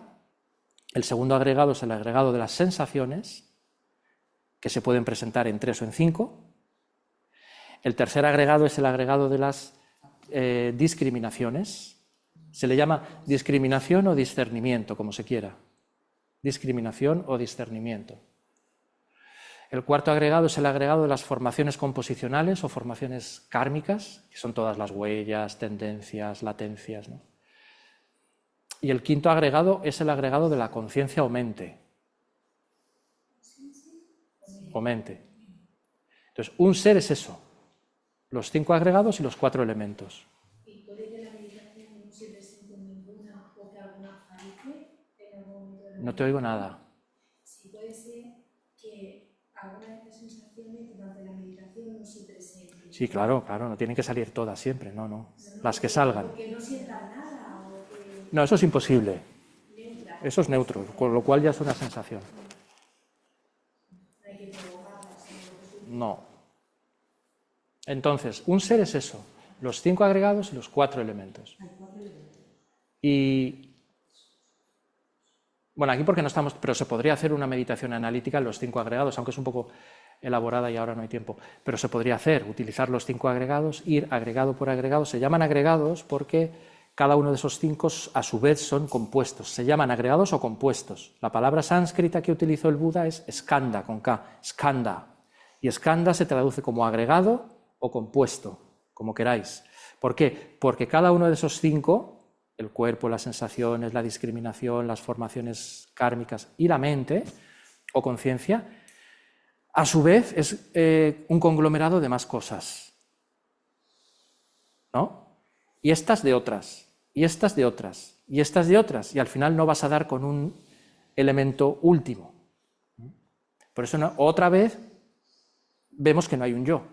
El segundo agregado es el agregado de las sensaciones, que se pueden presentar en 3 o en 5. El tercer agregado es el agregado de las discriminaciones. Se le llama discriminación o discernimiento, como se quiera. Discriminación o discernimiento. El cuarto agregado es el agregado de las formaciones composicionales o formaciones kármicas, que son todas las huellas, tendencias, latencias, ¿no? Y el quinto agregado es el agregado de la conciencia o mente. O mente. Entonces, un ser es eso. Los 5 agregados y los 4 elementos. ¿Y puede que la meditación no se presente ninguna o que alguna falte en algún momento de la No te oigo nada. Sí, puede ser que alguna de estas sensaciones durante la meditación no se presenten. Sí, claro, no tienen que salir todas siempre, no. Las que salgan. Porque no sientan nada o que No, eso es imposible. neutra. Eso es neutro, con lo cual ya es una sensación. No hay que provocarlas, sino lo que No. Entonces, un ser es eso, los 5 agregados y los 4 elementos. Y bueno, aquí porque no estamos, pero se podría hacer una meditación analítica en los 5 agregados, aunque es un poco elaborada y ahora no hay tiempo, pero se podría hacer, utilizar los 5 agregados, ir agregado por agregado. Se llaman agregados porque cada uno de esos 5 a su vez son compuestos. Se llaman agregados o compuestos. La palabra sánscrita que utilizó el Buda es skanda, con K, skanda. Y skanda se traduce como agregado o compuesto, como queráis. ¿Por qué? Porque cada uno de esos 5, el cuerpo, las sensaciones, la discriminación, las formaciones kármicas y la mente o conciencia, a su vez es un conglomerado de más cosas, ¿no? Y estas de otras, y estas de otras, y estas de otras, y al final no vas a dar con un elemento último. Por eso otra vez vemos que no hay un yo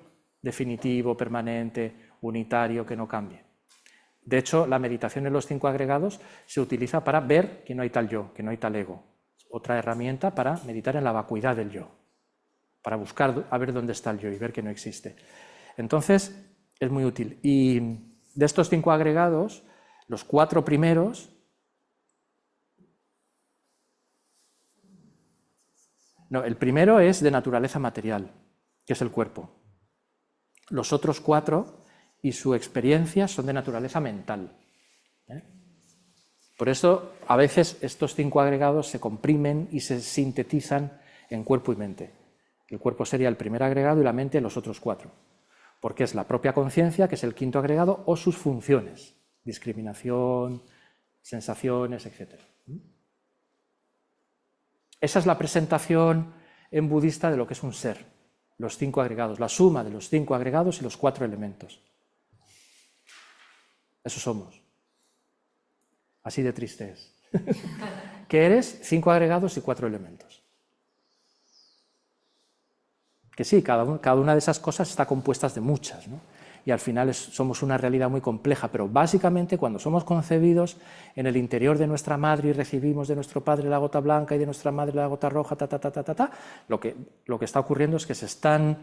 definitivo, permanente, unitario, que no cambie. De hecho, la meditación en los 5 agregados se utiliza para ver que no hay tal yo, que no hay tal ego. Otra herramienta para meditar en la vacuidad del yo, para buscar a ver dónde está el yo y ver que no existe. Entonces, es muy útil. Y de estos 5 agregados, los 4 primeros el primero es de naturaleza material, que es el cuerpo. Los otros 4 y su experiencia son de naturaleza mental. Por eso, a veces, estos 5 agregados se comprimen y se sintetizan en cuerpo y mente. El cuerpo sería el primer agregado y la mente los otros 4. Porque es la propia conciencia, que es el 5.º agregado, o sus funciones. Discriminación, sensaciones, etc. Esa es la presentación en budista de lo que es un ser. Los 5 agregados, la suma de los 5 agregados y los 4 elementos. Eso somos. Así de triste es. ¿Qué eres? 5 agregados y 4 elementos. Que sí, cada una de esas cosas está compuesta de muchas, ¿no? Y al final somos una realidad muy compleja, pero básicamente cuando somos concebidos en el interior de nuestra madre y recibimos de nuestro padre la gota blanca y de nuestra madre la gota roja, lo que está ocurriendo es que se están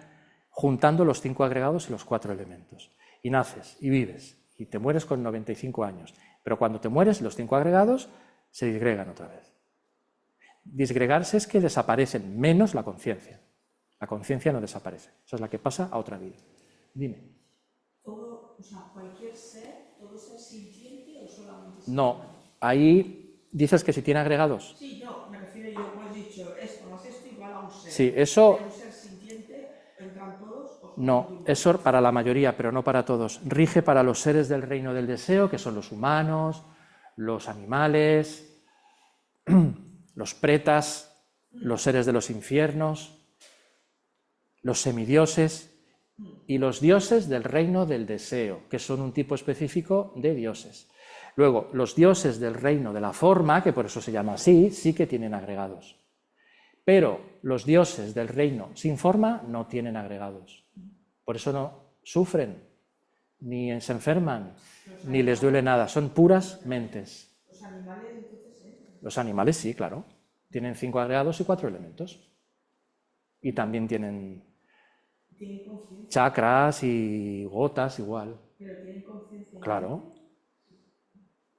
juntando los 5 agregados y los 4 elementos. Y naces, y vives, y te mueres con 95 años. Pero cuando te mueres, los 5 agregados se disgregan otra vez. Disgregarse es que desaparecen, menos la conciencia. La conciencia no desaparece. Esa es la que pasa a otra vida. Dime. Todo, o sea, cualquier ser, todo ser sintiente o solamente sintiente. No, ahí dices que si tiene agregados. Sí, no, me refiero yo, como has dicho, esto más esto igual a un ser. Sí, eso. ¿Un ser sintiente entran todos? O No, eso para la mayoría, pero no para todos. Rige para los seres del reino del deseo, que son los humanos, los animales, los pretas, los seres de los infiernos, los semidioses y los dioses del reino del deseo, que son un tipo específico de dioses. Luego, los dioses del reino de la forma, que por eso se llama así, sí que tienen agregados. Pero los dioses del reino sin forma no tienen agregados. Por eso no sufren, ni se enferman, ni les duele nada, son puras mentes. Los animales entonces entran. Los animales sí, claro, tienen 5 agregados y 4 elementos. Y también tienen Tienen conciencia, chakras y gotas igual, pero tienen conciencia. claro.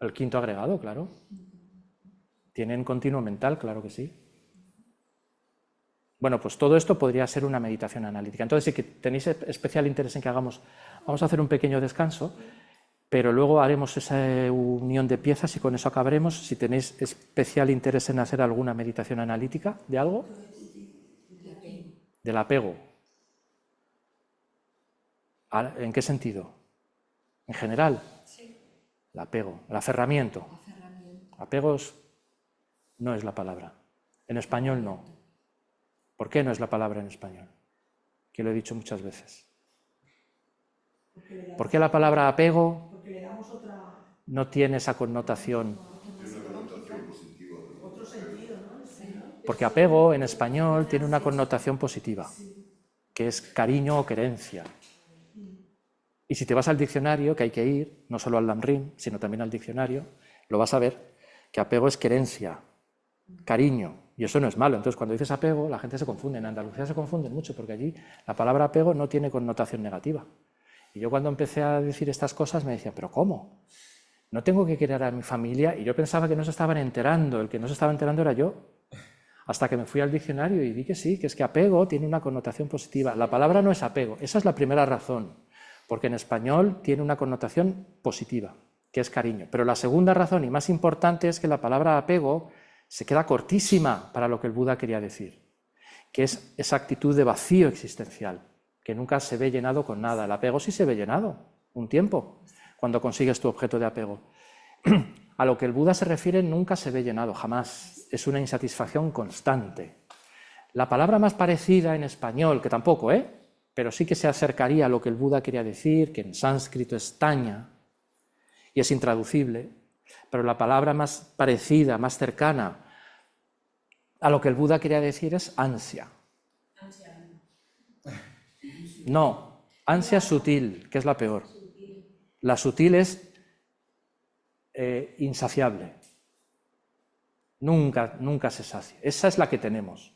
El 5.º agregado, claro. Tienen continuo mental, claro que sí. Bueno, pues todo esto podría ser una meditación analítica. Entonces, si que tenéis especial interés en que hagamos, vamos a hacer un pequeño descanso, pero luego haremos esa unión de piezas y con eso acabaremos. Si tenéis especial interés en hacer alguna meditación analítica de algo, del apego. ¿En qué sentido? En general, el apego, el aferramiento. Apegos no es la palabra. En español no. ¿Por qué no es la palabra en español? Que lo he dicho muchas veces. ¿Por qué la palabra apego Porque le damos no tiene esa connotación? Tiene una connotación positiva. otro sentido, ¿no? Porque apego en español tiene una connotación positiva, que es cariño o querencia. Y si te vas al diccionario, que hay que ir, no solo al Lamrim, sino también al diccionario, lo vas a ver, que apego es querencia, cariño, y eso no es malo. Entonces, cuando dices apego, la gente se confunde. En Andalucía se confunden mucho, porque allí la palabra apego no tiene connotación negativa. Y yo cuando empecé a decir estas cosas me decían, ¿pero cómo? No tengo que querer a mi familia, y yo pensaba que no se estaban enterando, el que no se estaba enterando era yo. Hasta que me fui al diccionario y vi que sí, que es que apego tiene una connotación positiva. La palabra no es apego, esa es la primera razón. Porque en español tiene una connotación positiva, que es cariño. Pero la segunda razón, y más importante, es que la palabra apego se queda cortísima para lo que el Buda quería decir, que es esa actitud de vacío existencial, que nunca se ve llenado con nada. El apego sí se ve llenado, un tiempo, cuando consigues tu objeto de apego. A lo que el Buda se refiere nunca se ve llenado, jamás. Es una insatisfacción constante. La palabra más parecida en español, que tampoco, pero sí que se acercaría a lo que el Buda quería decir, que en sánscrito es taña, y es intraducible, pero la palabra más parecida, más cercana a lo que el Buda quería decir es ansia. No, ansia sutil, que es la peor. La sutil es insaciable. Nunca se sacia. Esa es la que tenemos.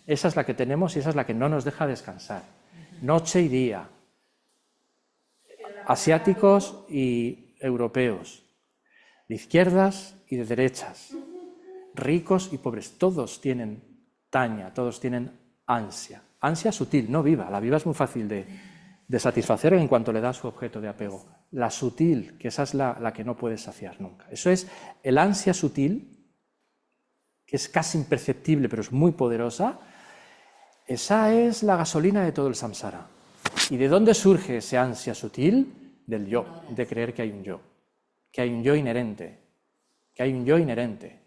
Esa es la que tenemos y esa es la que no nos deja descansar. Noche y día, asiáticos y europeos, de izquierdas y de derechas, ricos y pobres, todos tienen taña, todos tienen ansia. Ansia sutil, no viva, la viva es muy fácil de satisfacer en cuanto le da su objeto de apego. La sutil, que esa es la que no puedes saciar nunca. Eso es el ansia sutil, que es casi imperceptible pero es muy poderosa. Esa es la gasolina de todo el samsara. ¿Y de dónde surge ese ansia sutil? Del yo, de creer que hay un yo, que hay un yo inherente, que hay un yo inherente.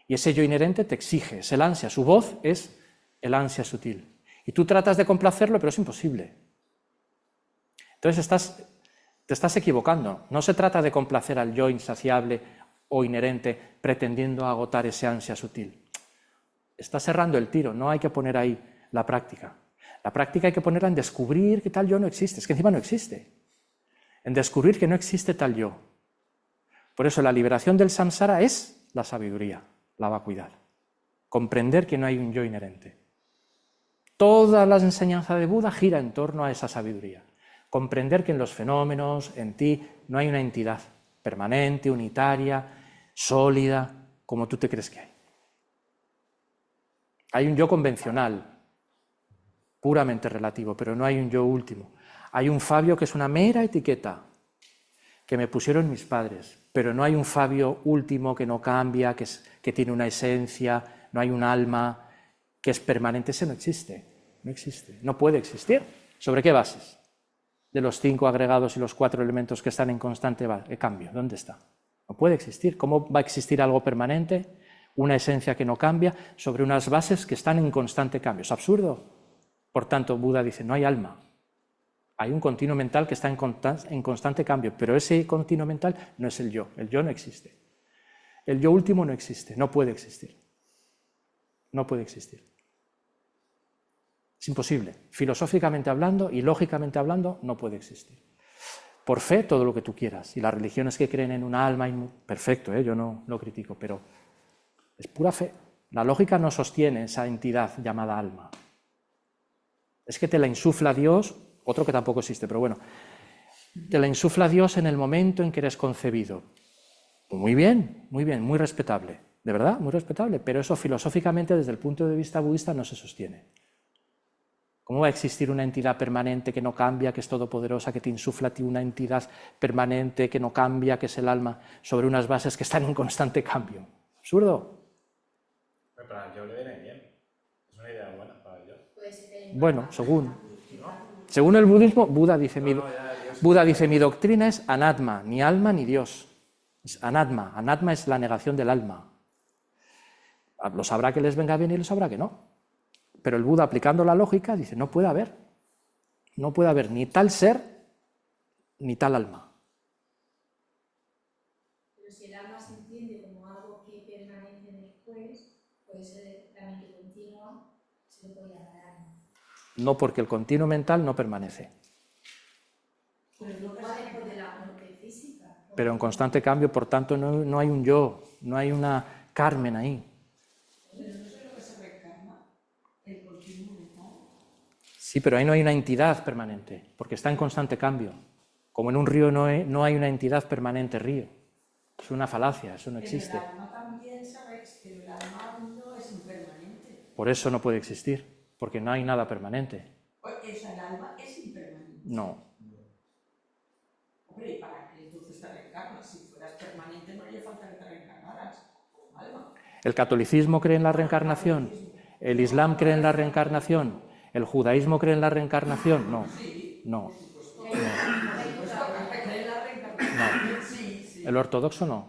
Y ese yo inherente te exige, es el ansia, su voz es el ansia sutil. Y tú tratas de complacerlo, pero es imposible. Entonces te estás equivocando. No se trata de complacer al yo insaciable o inherente pretendiendo agotar ese ansia sutil. Estás errando el tiro, no hay que poner ahí la práctica. La práctica hay que ponerla en descubrir que tal yo no existe, es que encima no existe. En descubrir que no existe tal yo. Por eso la liberación del samsara es la sabiduría, la vacuidad. Comprender que no hay un yo inherente. Toda la enseñanza de Buda gira en torno a esa sabiduría. Comprender que en los fenómenos, en ti, no hay una entidad permanente, unitaria, sólida, como tú te crees que hay. Hay un yo convencional, puramente relativo, pero no hay un yo último. Hay un Fabio que es una mera etiqueta que me pusieron mis padres, pero no hay un Fabio último que no cambia, que tiene una esencia, no hay un alma que es permanente. Ese no existe, no puede existir. ¿Sobre qué bases? De los 5 agregados y los 4 elementos que están en constante cambio. ¿Dónde está? No puede existir. ¿Cómo va a existir algo permanente? Una esencia que no cambia sobre unas bases que están en constante cambio. Es absurdo. Por tanto, Buda dice, no hay alma. Hay un continuo mental que está en constante cambio, pero ese continuo mental no es el yo no existe. El yo último no existe, no puede existir. No puede existir. Es imposible. Filosóficamente hablando y lógicamente hablando, no puede existir. Por fe, todo lo que tú quieras. Y las religiones que creen en un alma, perfecto, yo no lo critico, pero es pura fe. La lógica no sostiene esa entidad llamada alma. Es que te la insufla Dios, otro que tampoco existe, pero bueno, te la insufla Dios en el momento en que eres concebido. Muy bien, muy respetable, de verdad, muy respetable, pero eso filosóficamente desde el punto de vista budista no se sostiene. ¿Cómo va a existir una entidad permanente que no cambia, que es todopoderosa, que te insufla a ti una entidad permanente que no cambia, que es el alma, sobre unas bases que están en constante cambio? Absurdo. Pero para el yo le viene bien. Es una idea buena para el yo. Bueno, según el budismo, Buda dice, mi doctrina es anatma, ni alma ni Dios. Es anatma. Anatma es la negación del alma. Lo sabrá que les venga bien y lo sabrá que no. Pero el Buda, aplicando la lógica, dice, no puede haber ni tal ser ni tal alma. Pero si el alma se entiende como algo que permanece después, puede ser la mente continua, se le puede llamar alma. No, porque el continuo mental no permanece. Pero no va después de la muerte física. Pero en constante cambio, por tanto, no hay un yo, no hay una Carmen ahí. Sí, pero ahí no hay una entidad permanente, porque está en constante cambio. Como en un río no hay una entidad permanente río. Es una falacia, eso no existe. Pero el alma también, ¿sabes? Pero el alma no es impermanente. Por eso no puede existir, porque no hay nada permanente. El alma es impermanente. No. Hombre, ¿y para qué entonces te reencarnas? Si fueras permanente no haría falta que te reencarnaras como alma. El catolicismo cree en la reencarnación, el islam cree en la reencarnación, el judaísmo cree en la reencarnación. No. El ortodoxo no.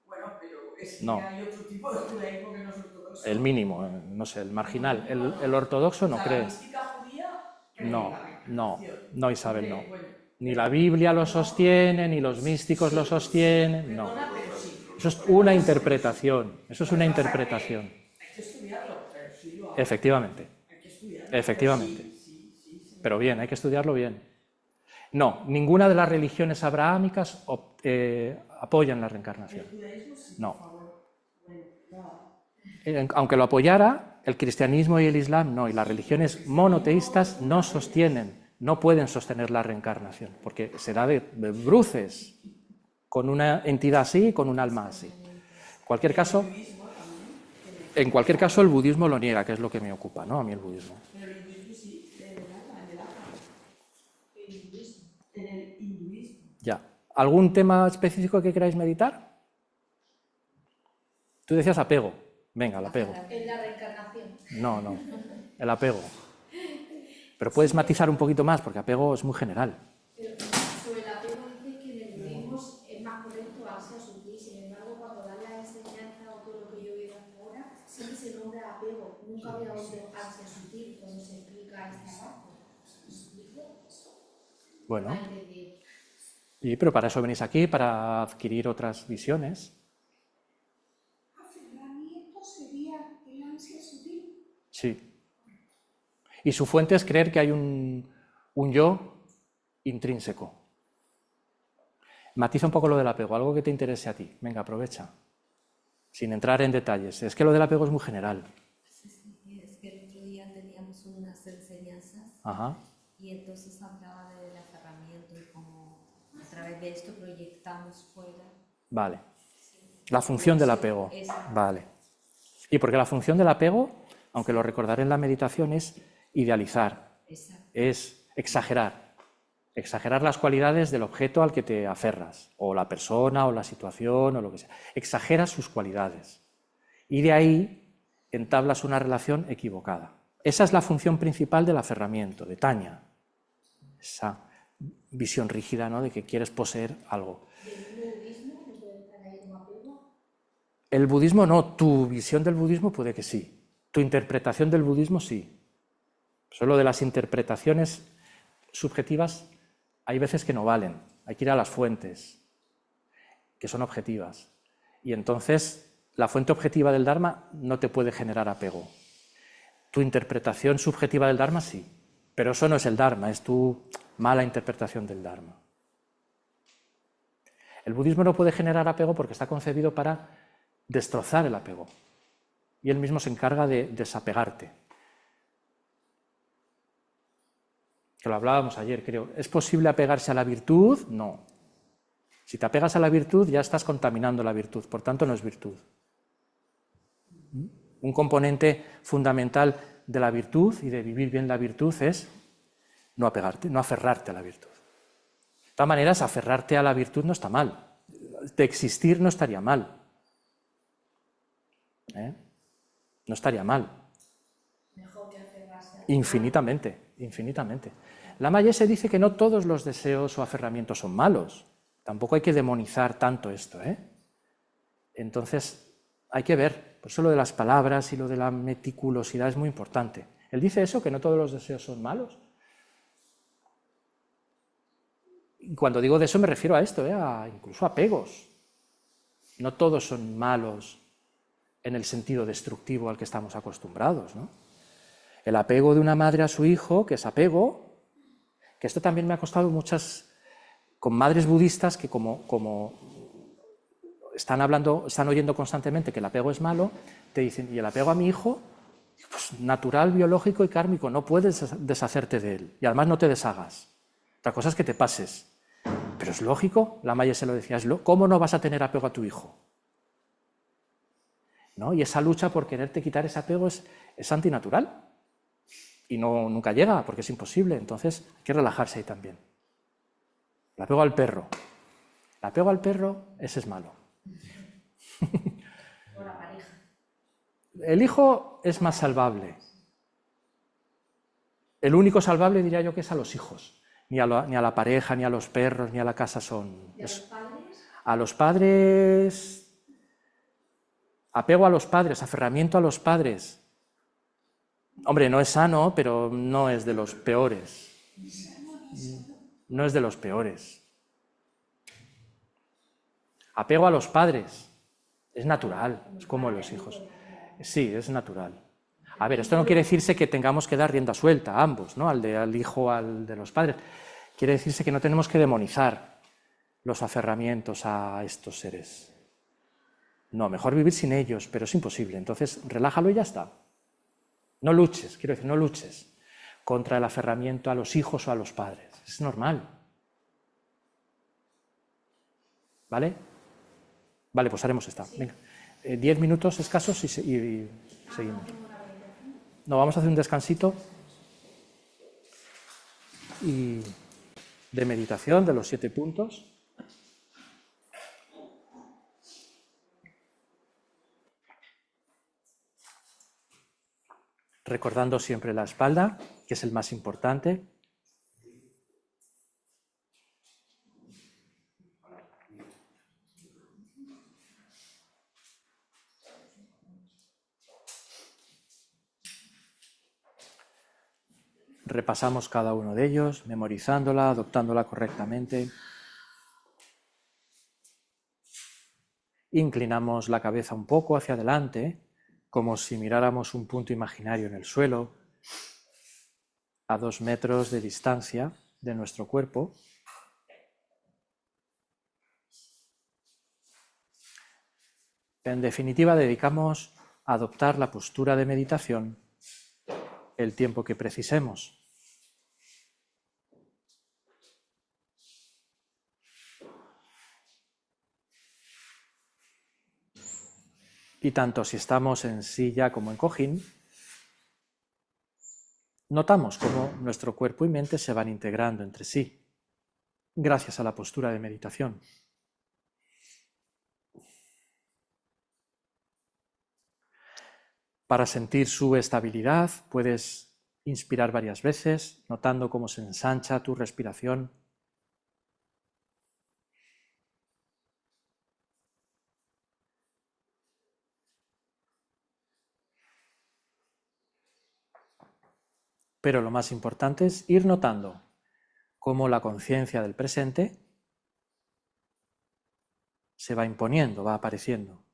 Bueno, pero es que No. hay otro tipo de judaísmo que no es ortodoxo. El mínimo, no sé, el marginal. El ortodoxo no La cree. mística judía cree en No, la reencarnación. no, Isabel, no. Bueno, Ni la Biblia lo sostiene, ni los místicos lo sostienen, no. pero sí. Eso es una interpretación, eso es una interpretación. Hay que estudiarlo, pero sí lo hago. Efectivamente, Hay que estudiarlo. efectivamente. Sí. Pero bien, hay que estudiarlo bien. No, ninguna de las religiones abrahámicas apoyan la reencarnación. El judaísmo sí, No. por favor. Bueno, no. Aunque lo apoyara, el cristianismo y el islam no, y las religiones monoteístas no sostienen, no pueden sostener la reencarnación, porque será de bruces, con una entidad así y con un alma así. En cualquier caso el budismo lo niega, que es lo que me ocupa, ¿no? A mí el budismo. Pero el hinduismo sí, en el alma. En el hinduismo. Ya. ¿Algún tema específico que queráis meditar? Tú decías apego. Venga, el apego. En la reencarnación. No, el apego. Pero puedes matizar un poquito más, porque apego es muy general. Pero sobre el apego dice que en el budismo es más correcto ansia sutil. Sin embargo, cuando dan la enseñanza o todo lo que yo veo hasta ahora, siempre se nombra apego. Nunca había oído ansia sutil cuando se explica este abajo. ¿Me explico? Bueno, Antes de... pero para eso venís aquí, para adquirir otras visiones. Aferramiento sería el ansia sutil. Sí. Y su fuente es creer que hay un yo intrínseco. Matiza un poco lo del apego, algo que te interese a ti. Venga, aprovecha. Sin entrar en detalles. Es que lo del apego es muy general. Sí, es que el otro día teníamos unas enseñanzas Ajá. y entonces hablaba del aferramiento y cómo a través de esto proyectamos fuera. Vale. La función del apego. Esa. Vale. Y porque la función del apego, aunque lo recordaré en la meditación, es idealizar, Exacto. es exagerar. Exagerar las cualidades del objeto al que te aferras, o la persona, o la situación, o lo que sea. Exageras sus cualidades. Y de ahí entablas una relación equivocada. Esa es la función principal del aferramiento, de Tanya. Esa visión rígida, ¿no?, de que quieres poseer algo. ¿El budismo no puede estar ahí como apego? El budismo no, tu visión del budismo puede que sí. Tu interpretación del budismo sí. Solo de las interpretaciones subjetivas hay veces que no valen. Hay que ir a las fuentes, que son objetivas. Y entonces la fuente objetiva del Dharma no te puede generar apego. Tu interpretación subjetiva del Dharma sí. Pero eso no es el Dharma, es tu mala interpretación del Dharma. El budismo no puede generar apego porque está concebido para destrozar el apego. Y él mismo se encarga de desapegarte. Que lo hablábamos ayer, creo. ¿Es posible apegarse a la virtud? No. Si te apegas a la virtud, ya estás contaminando la virtud, por tanto no es virtud. Un componente fundamental de la virtud y de vivir bien la virtud es no apegarte, no aferrarte a la virtud. De todas maneras, aferrarte a la virtud no está mal. De existir no estaría mal. No estaría mal. Mejor que aferrarse a... Infinitamente, infinitamente. Lama Yese dice que no todos los deseos o aferramientos son malos. Tampoco hay que demonizar tanto esto, Entonces, hay que ver. Por eso lo de las palabras y lo de la meticulosidad es muy importante. Él dice eso, que no todos los deseos son malos. Y cuando digo de eso me refiero a esto, incluso a apegos. No todos son malos en el sentido destructivo al que estamos acostumbrados, ¿no? El apego de una madre a su hijo, que es apego, que esto también me ha costado muchas, con madres budistas que como están oyendo constantemente que el apego es malo, te dicen, ¿y el apego a mi hijo? Pues natural, biológico y kármico, no puedes deshacerte de él, y además no te deshagas. Otra cosa es que te pases. Pero es lógico, Lama Yese lo decía, ¿cómo no vas a tener apego a tu hijo? ¿No? Y esa lucha por quererte quitar ese apego es antinatural. Y nunca llega, porque es imposible. Entonces hay que relajarse ahí también. El apego al perro. El apego al perro, ese es malo. O la pareja. El hijo es más salvable. El único salvable diría yo que es a los hijos. Ni a la pareja, ni a los perros, ni a la casa son... ¿Y a los padres? A los padres... Apego a los padres, aferramiento a los padres. Hombre, no es sano, pero no es de los peores. No es de los peores. Apego a los padres. Es natural, es como los hijos. Sí, es natural. A ver, esto no quiere decirse que tengamos que dar rienda suelta a ambos, ¿no? Al hijo, al de los padres. Quiere decirse que no tenemos que demonizar los aferramientos a estos seres. No, mejor vivir sin ellos, pero es imposible. Entonces, relájalo y ya está. No luches, quiero decir, no luches contra el aferramiento a los hijos o a los padres. Es normal. ¿Vale? Vale, pues haremos esta. Venga. 10 minutos escasos y seguimos. No, vamos a hacer un descansito y de meditación de los 7 puntos. Recordando siempre la espalda, que es el más importante. Repasamos cada uno de ellos, memorizándola, adoptándola correctamente. Inclinamos la cabeza un poco hacia adelante, como si miráramos un punto imaginario en el suelo, a 2 metros de distancia de nuestro cuerpo. En definitiva, dedicamos a adoptar la postura de meditación el tiempo que precisemos. Y tanto si estamos en silla como en cojín, notamos cómo nuestro cuerpo y mente se van integrando entre sí, gracias a la postura de meditación. Para sentir su estabilidad, puedes inspirar varias veces, notando cómo se ensancha tu respiración. Pero lo más importante es ir notando cómo la conciencia del presente se va imponiendo, va apareciendo.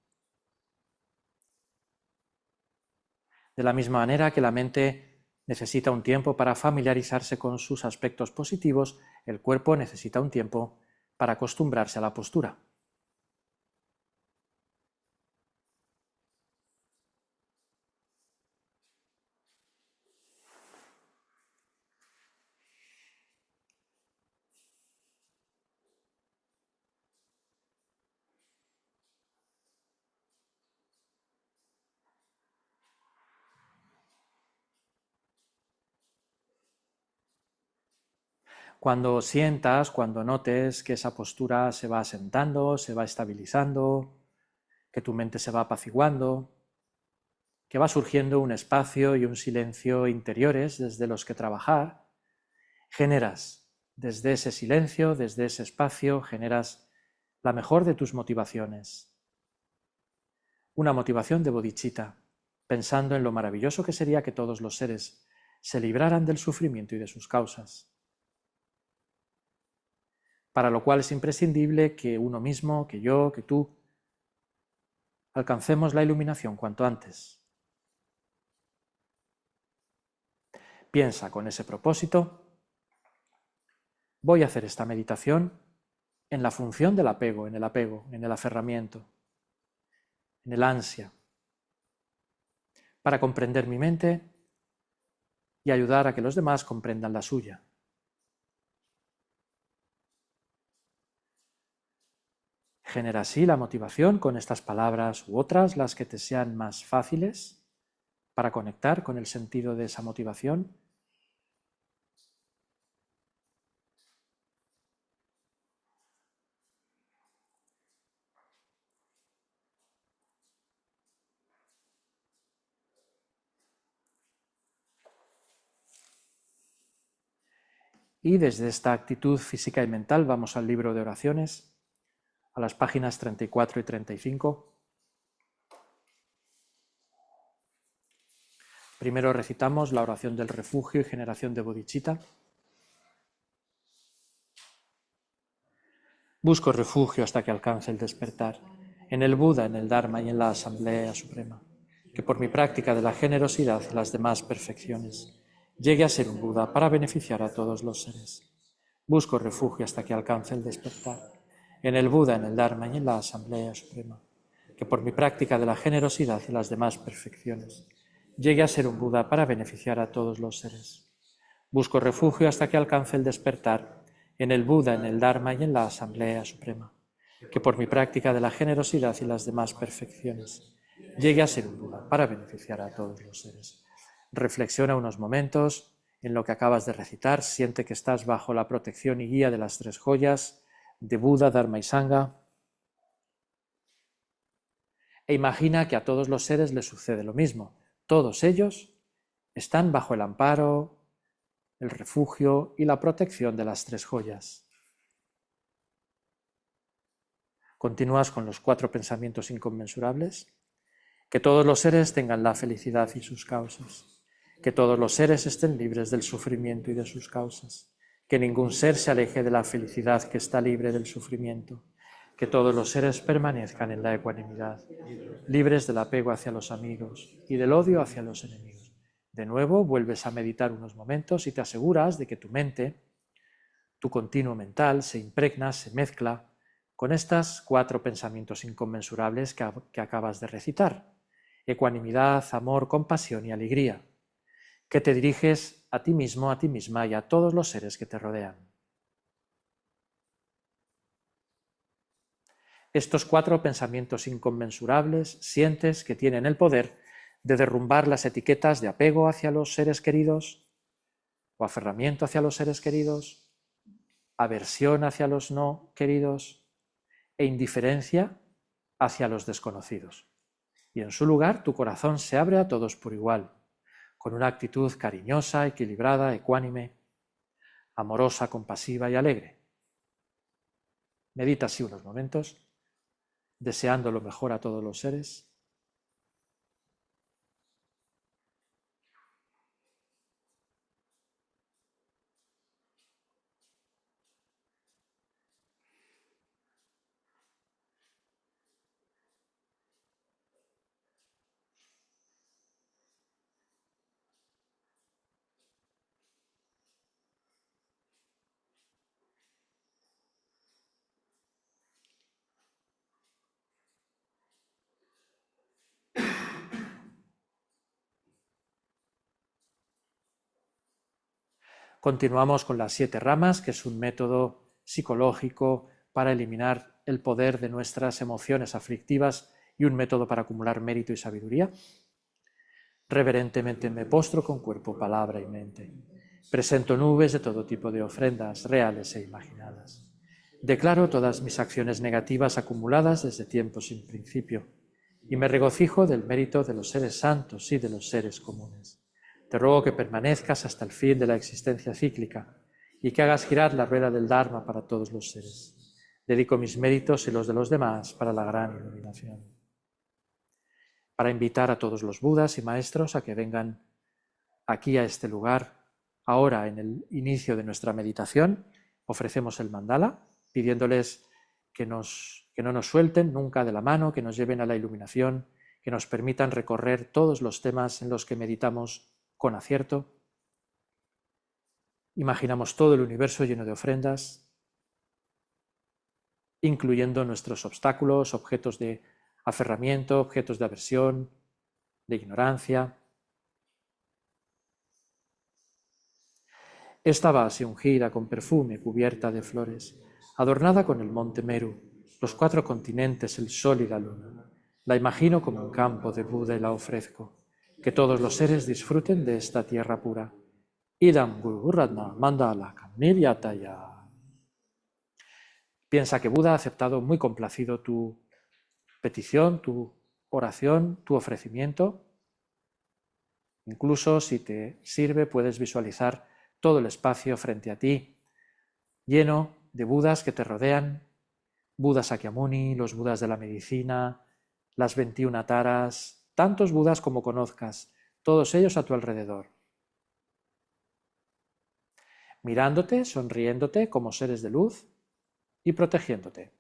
De la misma manera que la mente necesita un tiempo para familiarizarse con sus aspectos positivos, el cuerpo necesita un tiempo para acostumbrarse a la postura. Cuando sientas, cuando notes que esa postura se va asentando, se va estabilizando, que tu mente se va apaciguando, que va surgiendo un espacio y un silencio interiores desde los que trabajar, generas desde ese silencio, desde ese espacio, generas la mejor de tus motivaciones. Una motivación de bodhicitta, pensando en lo maravilloso que sería que todos los seres se libraran del sufrimiento y de sus causas. Para lo cual es imprescindible que uno mismo, que yo, que tú, alcancemos la iluminación cuanto antes. Piensa con ese propósito, voy a hacer esta meditación en la función del apego, en el aferramiento, en el ansia, para comprender mi mente y ayudar a que los demás comprendan la suya. Genera así la motivación con estas palabras u otras, las que te sean más fáciles, para conectar con el sentido de esa motivación. Y desde esta actitud física y mental vamos al libro de oraciones, a las páginas 34 y 35. Primero recitamos la oración del refugio y generación de bodhicitta. Busco refugio hasta que alcance el despertar, en el Buda, en el Dharma y en la Asamblea Suprema, que por mi práctica de la generosidad y las demás perfecciones llegue a ser un Buda para beneficiar a todos los seres. Busco refugio hasta que alcance el despertar, en el Buda, en el Dharma y en la Asamblea Suprema, que por mi práctica de la generosidad y las demás perfecciones llegue a ser un Buda para beneficiar a todos los seres. Busco refugio hasta que alcance el despertar, en el Buda, en el Dharma y en la Asamblea Suprema, que por mi práctica de la generosidad y las demás perfecciones llegue a ser un Buda para beneficiar a todos los seres. Reflexiona unos momentos en lo que acabas de recitar, siente que estás bajo la protección y guía de las tres joyas de Buda, Dharma y Sangha, e imagina que a todos los seres les sucede lo mismo. Todos ellos están bajo el amparo, el refugio y la protección de las tres joyas. Continúas con los 4 pensamientos inconmensurables. Que todos los seres tengan la felicidad y sus causas. Que todos los seres estén libres del sufrimiento y de sus causas. Que ningún ser se aleje de la felicidad que está libre del sufrimiento. Que todos los seres permanezcan en la ecuanimidad, libres del apego hacia los amigos y del odio hacia los enemigos. De nuevo, vuelves a meditar unos momentos y te aseguras de que tu mente, tu continuo mental, se impregna, se mezcla con estos 4 pensamientos inconmensurables que acabas de recitar. Ecuanimidad, amor, compasión y alegría, que te diriges a ti mismo, a ti misma y a todos los seres que te rodean. Estos 4 pensamientos inconmensurables sientes que tienen el poder de derrumbar las etiquetas de apego hacia los seres queridos o aferramiento hacia los seres queridos, aversión hacia los no queridos e indiferencia hacia los desconocidos. Y en su lugar tu corazón se abre a todos por igual, con una actitud cariñosa, equilibrada, ecuánime, amorosa, compasiva y alegre. Medita así unos momentos, deseando lo mejor a todos los seres. Continuamos con las 7 ramas, que es un método psicológico para eliminar el poder de nuestras emociones aflictivas y un método para acumular mérito y sabiduría. Reverentemente me postro con cuerpo, palabra y mente. Presento nubes de todo tipo de ofrendas, reales e imaginadas. Declaro todas mis acciones negativas acumuladas desde tiempos sin principio y me regocijo del mérito de los seres santos y de los seres comunes. Te ruego que permanezcas hasta el fin de la existencia cíclica y que hagas girar la rueda del Dharma para todos los seres. Dedico mis méritos y los de los demás para la gran iluminación. Para invitar a todos los budas y maestros a que vengan aquí a este lugar, ahora en el inicio de nuestra meditación, ofrecemos el mandala, pidiéndoles que no nos suelten nunca de la mano, que nos lleven a la iluminación, que nos permitan recorrer todos los temas en los que meditamos con acierto. Imaginamos todo el universo lleno de ofrendas, incluyendo nuestros obstáculos, objetos de aferramiento, objetos de aversión, de ignorancia. Esta base ungida con perfume, cubierta de flores, adornada con el monte Meru, los 4 continentes, el sol y la luna. La imagino como un campo de Buda y la ofrezco. Que todos los seres disfruten de esta tierra pura. Idam Guru-Ratna Mandala Niryataya. Piensa que Buda ha aceptado muy complacido tu petición, tu oración, tu ofrecimiento. Incluso si te sirve, puedes visualizar todo el espacio frente a ti, lleno de Budas que te rodean, Buda Sakyamuni, los Budas de la medicina, las 21 taras, tantos Budas como conozcas, todos ellos a tu alrededor. Mirándote, sonriéndote como seres de luz y protegiéndote.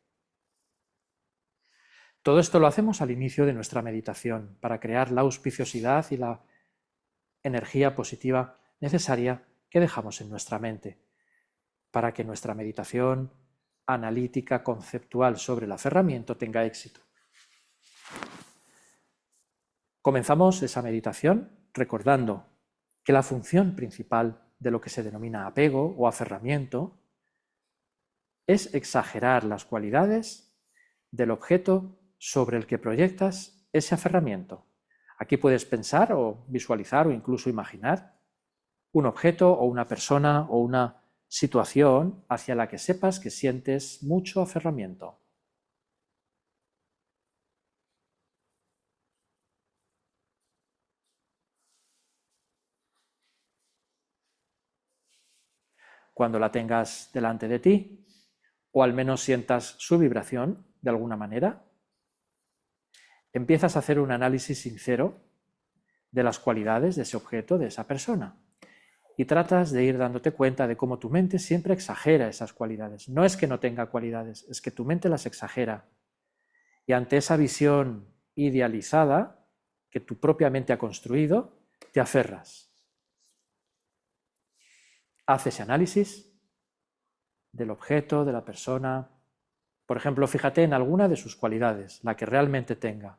Todo esto lo hacemos al inicio de nuestra meditación para crear la auspiciosidad y la energía positiva necesaria que dejamos en nuestra mente, para que nuestra meditación analítica, conceptual sobre el aferramiento tenga éxito. Comenzamos esa meditación recordando que la función principal de lo que se denomina apego o aferramiento es exagerar las cualidades del objeto sobre el que proyectas ese aferramiento. Aquí puedes pensar o visualizar o incluso imaginar un objeto o una persona o una situación hacia la que sepas que sientes mucho aferramiento. Cuando la tengas delante de ti, o al menos sientas su vibración de alguna manera, empiezas a hacer un análisis sincero de las cualidades de ese objeto, de esa persona. Y tratas de ir dándote cuenta de cómo tu mente siempre exagera esas cualidades. No es que no tenga cualidades, es que tu mente las exagera. Y ante esa visión idealizada que tu propia mente ha construido, te aferras. Haz ese análisis del objeto, de la persona. Por ejemplo, fíjate en alguna de sus cualidades, la que realmente tenga,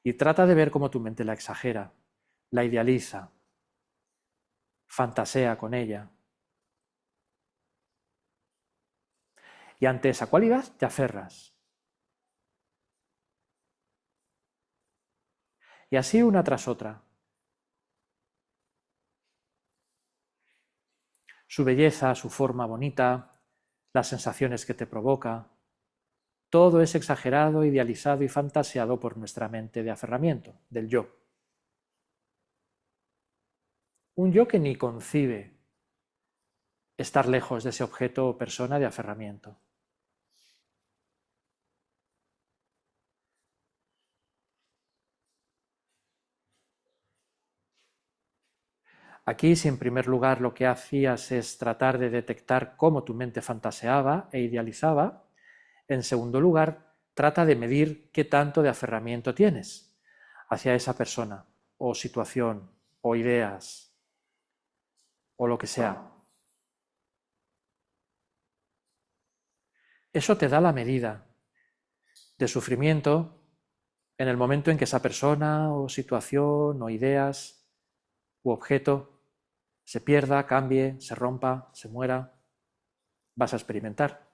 y trata de ver cómo tu mente la exagera, la idealiza, fantasea con ella. Y ante esa cualidad te aferras. Y así una tras otra. Su belleza, su forma bonita, las sensaciones que te provoca, todo es exagerado, idealizado y fantaseado por nuestra mente de aferramiento, del yo. Un yo que ni concibe estar lejos de ese objeto o persona de aferramiento. Aquí, si en primer lugar lo que hacías es tratar de detectar cómo tu mente fantaseaba e idealizaba, en segundo lugar, trata de medir qué tanto de aferramiento tienes hacia esa persona, o situación, o ideas, o lo que sea. Eso te da la medida de sufrimiento en el momento en que esa persona, o situación, o ideas, u objeto se pierda, cambie, se rompa, se muera, vas a experimentar.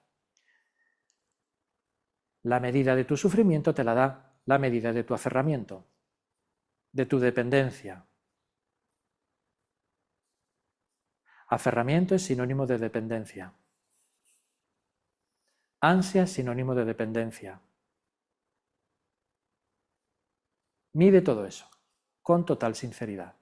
La medida de tu sufrimiento te la da la medida de tu aferramiento, de tu dependencia. Aferramiento es sinónimo de dependencia. Ansia es sinónimo de dependencia. Mide todo eso con total sinceridad.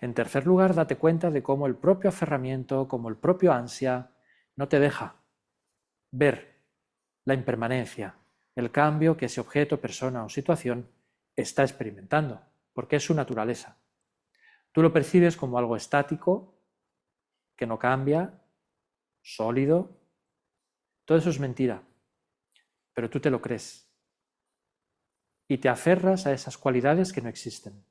En tercer lugar, date cuenta de cómo el propio aferramiento, como el propio ansia, no te deja ver la impermanencia, el cambio que ese objeto, persona o situación está experimentando, porque es su naturaleza. Tú lo percibes como algo estático, que no cambia, sólido. Todo eso es mentira, pero tú te lo crees y te aferras a esas cualidades que no existen.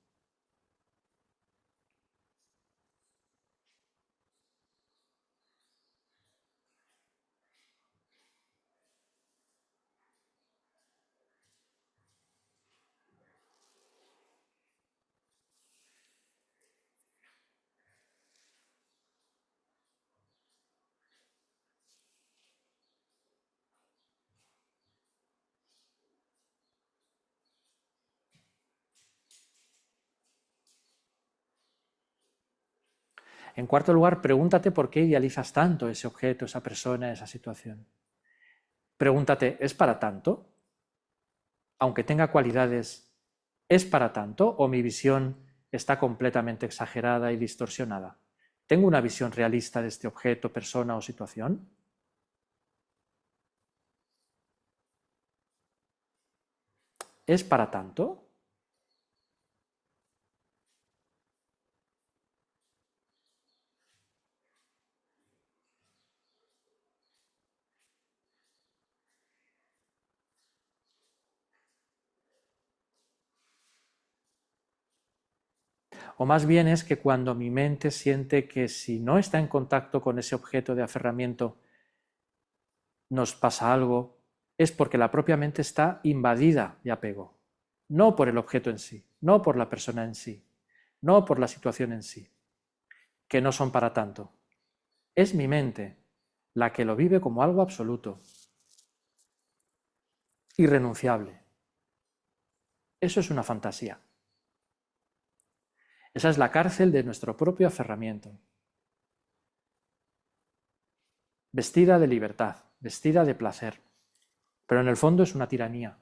En cuarto lugar, pregúntate por qué idealizas tanto ese objeto, esa persona, esa situación. Pregúntate, ¿es para tanto? Aunque tenga cualidades, ¿es para tanto o mi visión está completamente exagerada y distorsionada? ¿Tengo una visión realista de este objeto, persona o situación? ¿Es para tanto? O más bien es que cuando mi mente siente que si no está en contacto con ese objeto de aferramiento nos pasa algo, es porque la propia mente está invadida de apego, no por el objeto en sí, no por la persona en sí, no por la situación en sí, que no son para tanto. Es mi mente la que lo vive como algo absoluto, irrenunciable. Eso es una fantasía. Esa es la cárcel de nuestro propio aferramiento. Vestida de libertad, vestida de placer, pero en el fondo es una tiranía.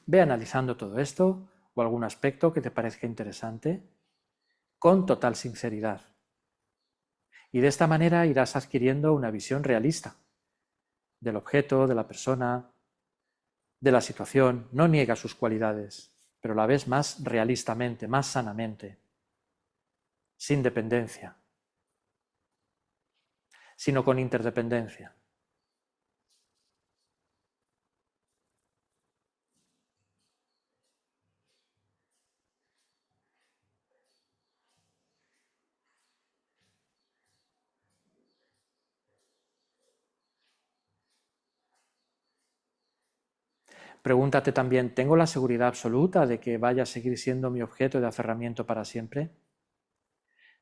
Ve analizando todo esto o algún aspecto que te parezca interesante con total sinceridad. Y de esta manera irás adquiriendo una visión realista del objeto, de la persona, de la situación. No niega sus cualidades, pero la ves más realistamente, más sanamente, sin dependencia, sino con interdependencia. Pregúntate también, ¿tengo la seguridad absoluta de que vaya a seguir siendo mi objeto de aferramiento para siempre?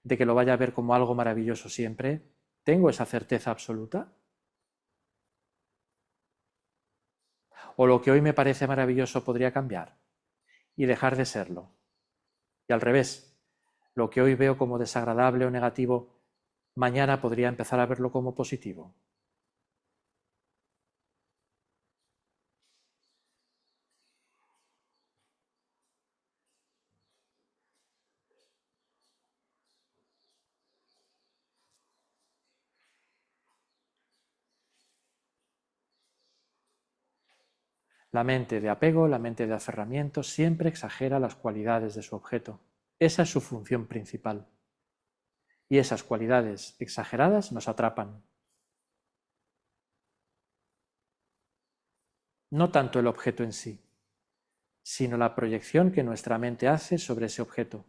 ¿De que lo vaya a ver como algo maravilloso siempre? ¿Tengo esa certeza absoluta? ¿O lo que hoy me parece maravilloso podría cambiar y dejar de serlo? Y al revés, lo que hoy veo como desagradable o negativo, mañana podría empezar a verlo como positivo. La mente de apego, la mente de aferramiento, siempre exagera las cualidades de su objeto. Esa es su función principal. Y esas cualidades exageradas nos atrapan. No tanto el objeto en sí, sino la proyección que nuestra mente hace sobre ese objeto.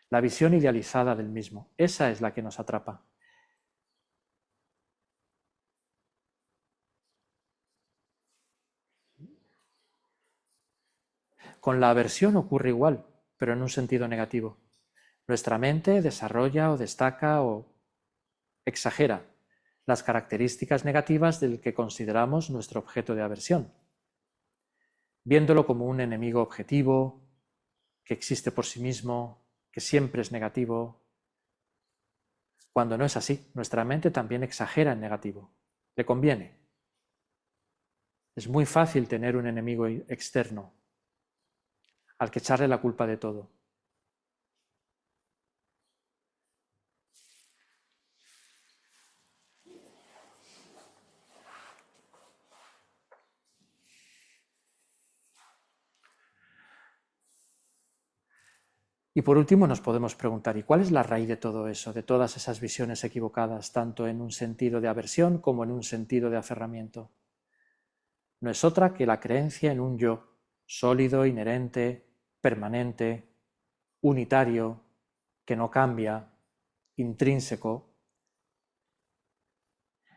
La visión idealizada del mismo, esa es la que nos atrapa. Con la aversión ocurre igual, pero en un sentido negativo. Nuestra mente desarrolla o destaca o exagera las características negativas del que consideramos nuestro objeto de aversión, viéndolo como un enemigo objetivo, que existe por sí mismo, que siempre es negativo. Cuando no es así, nuestra mente también exagera en negativo. Le conviene. Es muy fácil tener un enemigo externo al que echarle la culpa de todo. Y por último nos podemos preguntar, ¿y cuál es la raíz de todo eso, de todas esas visiones equivocadas, tanto en un sentido de aversión como en un sentido de aferramiento? No es otra que la creencia en un yo, sólido, inherente, permanente, unitario, que no cambia, intrínseco,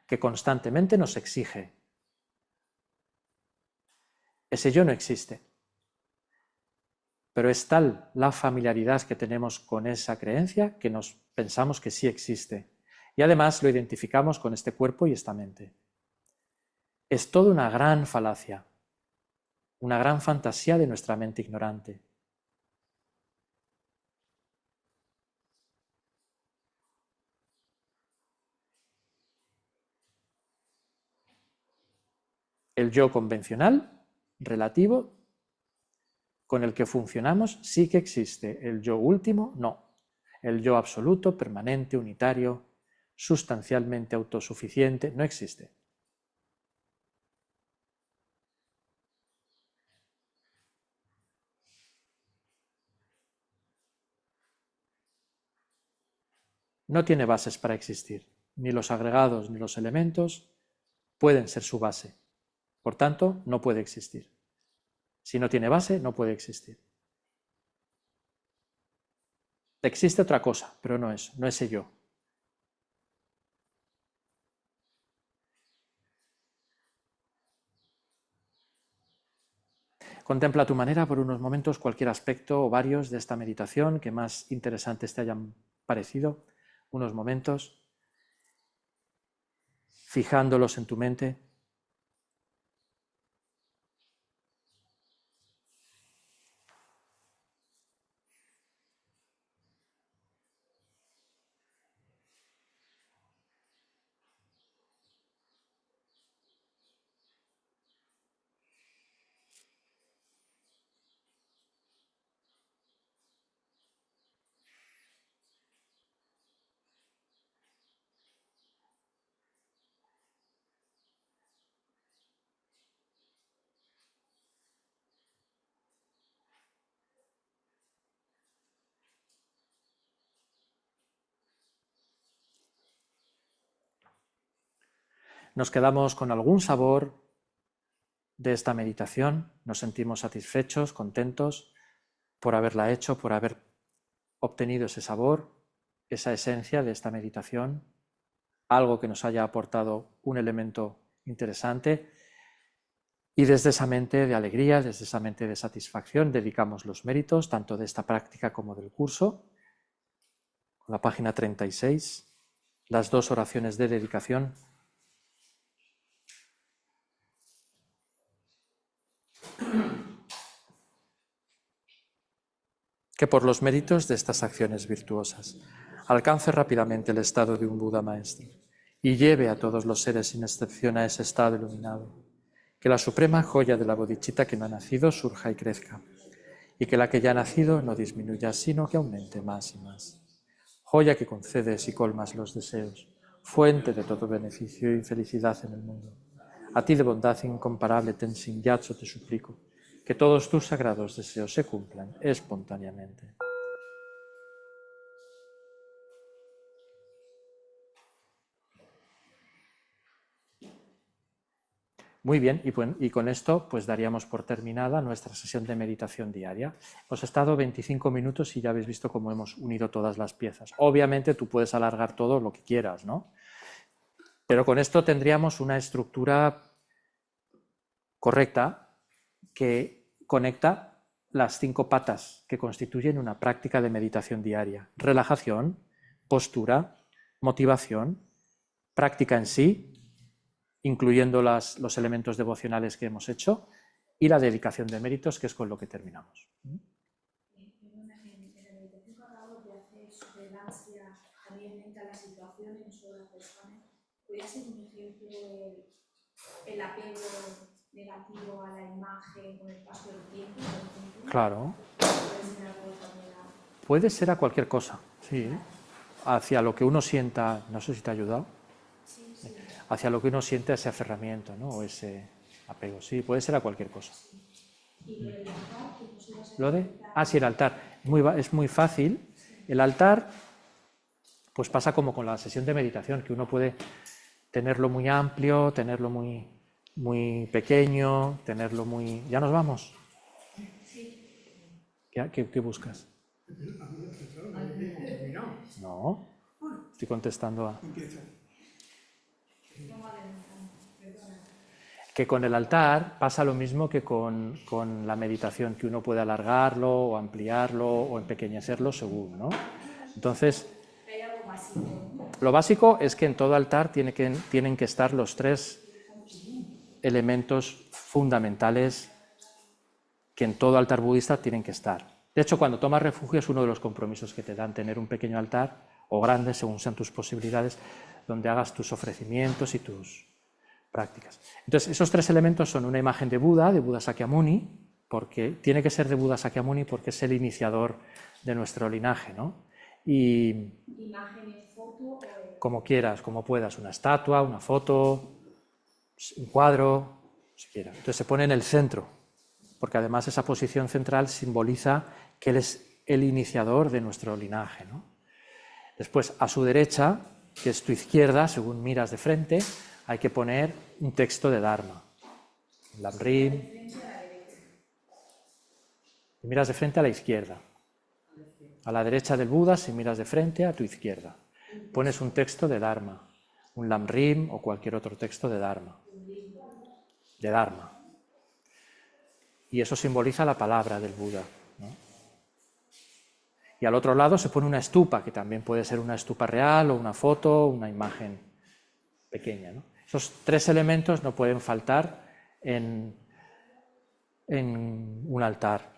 que constantemente nos exige. Ese yo no existe. Pero es tal la familiaridad que tenemos con esa creencia que nos pensamos que sí existe. Y además lo identificamos con este cuerpo y esta mente. Es toda una gran falacia, una gran fantasía de nuestra mente ignorante. El yo convencional, relativo, con el que funcionamos, sí que existe. El yo último, no. El yo absoluto, permanente, unitario, sustancialmente autosuficiente, no existe. No tiene bases para existir. Ni los agregados ni los elementos pueden ser su base. Por tanto, no puede existir. Si no tiene base, no puede existir. Existe otra cosa, pero no eso, no ese yo. Contempla a tu manera por unos momentos cualquier aspecto o varios de esta meditación que más interesantes te hayan parecido, unos momentos, fijándolos en tu mente. Nos quedamos con algún sabor de esta meditación, nos sentimos satisfechos, contentos por haberla hecho, por haber obtenido ese sabor, esa esencia de esta meditación, algo que nos haya aportado un elemento interesante, y desde esa mente de alegría, desde esa mente de satisfacción, dedicamos los méritos tanto de esta práctica como del curso. La página 36, las dos oraciones de dedicación. Que por los méritos de estas acciones virtuosas alcance rápidamente el estado de un Buda maestro y lleve a todos los seres sin excepción a ese estado iluminado. Que la suprema joya de la bodhicitta que no ha nacido surja y crezca, y que la que ya ha nacido no disminuya, sino que aumente más y más. Joya que concedes y colmas los deseos, fuente de todo beneficio y felicidad en el mundo. A ti de bondad incomparable, Tenzin Gyatso, te suplico, que todos tus sagrados deseos se cumplan espontáneamente. Muy bien, y con esto pues daríamos por terminada nuestra sesión de meditación diaria. Hemos estado 25 minutos y ya habéis visto cómo hemos unido todas las piezas. Obviamente tú puedes alargar todo lo que quieras, ¿no? Pero con esto tendríamos una estructura correcta que conecta las 5 patas que constituyen una práctica de meditación diaria. Relajación, postura, motivación, práctica en sí, incluyendo los elementos devocionales que hemos hecho, y la dedicación de méritos, que es con lo que terminamos. En la meditación que acabamos de hacer sobre el ansia, también entra las situaciones o las personas, ¿podría ser un ejemplo el apego negativo a la imagen con el paso del tiempo? Claro. ¿Puede ser algo también a... Puede ser a cualquier cosa, sí. Hacia lo que uno sienta, no sé si te ha ayudado, hacia lo que uno siente ese aferramiento, ¿no? O ese apego, sí, puede ser a cualquier cosa. ¿Y lo del altar? ¿Qué posibilidades hay? ¿Lo de? Ah, sí, el altar. Es muy fácil. El altar, pues pasa como con la sesión de meditación, que uno puede tenerlo muy amplio, tenerlo muy pequeño, tenerlo muy... ¿Ya nos vamos? ¿Qué buscas? No, estoy contestando a... Que con el altar pasa lo mismo que con la meditación, que uno puede alargarlo o ampliarlo o empequeñecerlo según, ¿no? Entonces, lo básico es que en todo altar tienen que estar los 3 elementos fundamentales que en todo altar budista tienen que estar. De hecho, cuando tomas refugio es uno de los compromisos que te dan, tener un pequeño altar o grande, según sean tus posibilidades, donde hagas tus ofrecimientos y tus prácticas. Entonces, esos 3 elementos son una imagen de Buda Sakyamuni, porque tiene que ser de Buda Sakyamuni porque es el iniciador de nuestro linaje, ¿no? Y ¿Imágenes, foto? como quieras, como puedas, una estatua, una foto, un cuadro, si quieras. Entonces se pone en el centro, porque además esa posición central simboliza que él es el iniciador de nuestro linaje, ¿no? Después, a su derecha, que es tu izquierda, según miras de frente, hay que poner un texto de Dharma. Lamrim. Y miras de frente a la izquierda. A la derecha del Buda, si miras de frente, a tu izquierda. Pones un texto de Dharma, un Lamrim o cualquier otro texto de Dharma. De Dharma. Y eso simboliza la palabra del Buda, ¿no? Y al otro lado se pone una estupa, que también puede ser una estupa real o una foto, una imagen pequeña, ¿no? Esos 3 elementos no pueden faltar en un altar.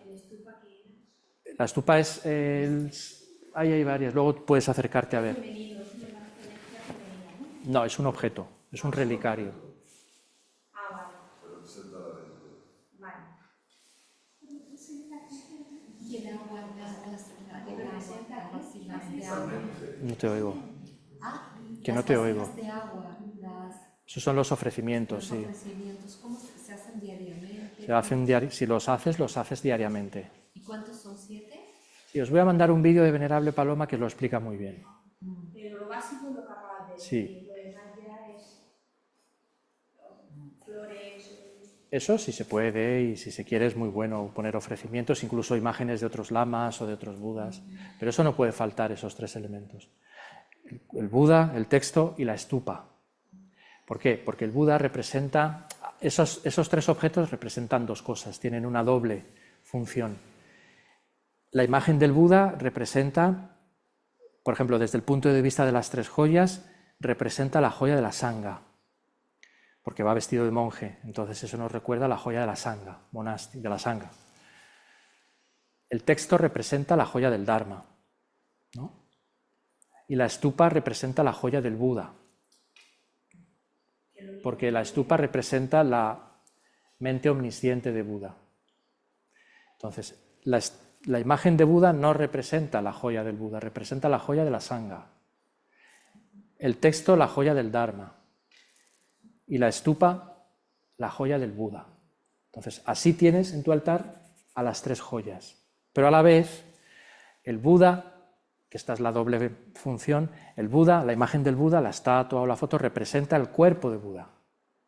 La estupa es... ahí hay varias, luego puedes acercarte a ver. No, es un objeto, es un relicario. No te oigo. Que no te oigo. Esos son los ofrecimientos, sí. ¿Cómo se hacen diariamente? Se hacen si los haces diariamente. ¿Y cuántos son? 7? Sí, os voy a mandar un vídeo de Venerable Paloma que lo explica muy bien. Pero lo básico es lo que acabas de decir. Sí. Lo demás ya es flores. Eso sí se puede, y si se quiere es muy bueno poner ofrecimientos, incluso imágenes de otros lamas o de otros budas, pero eso no puede faltar, esos 3 elementos. El Buda, el texto y la estupa. ¿Por qué? Porque el Buda representa, esos 3 objetos representan 2 cosas, tienen una doble función. La imagen del Buda representa, por ejemplo, desde el punto de vista de las 3 joyas, representa la joya de la sangha, porque va vestido de monje, entonces eso nos recuerda a la joya de la sangha, de la sangha. El texto representa la joya del Dharma, ¿no? Y la estupa representa la joya del Buda, porque la estupa representa la mente omnisciente de Buda. Entonces, la imagen de Buda no representa la joya del Buda, representa la joya de la sangha. El texto, la joya del Dharma. Y la estupa, la joya del Buda. Entonces, así tienes en tu altar a las 3 joyas. Pero a la vez, el Buda, que esta es la doble función, el Buda, la imagen del Buda, la estatua o la foto representa el cuerpo de Buda.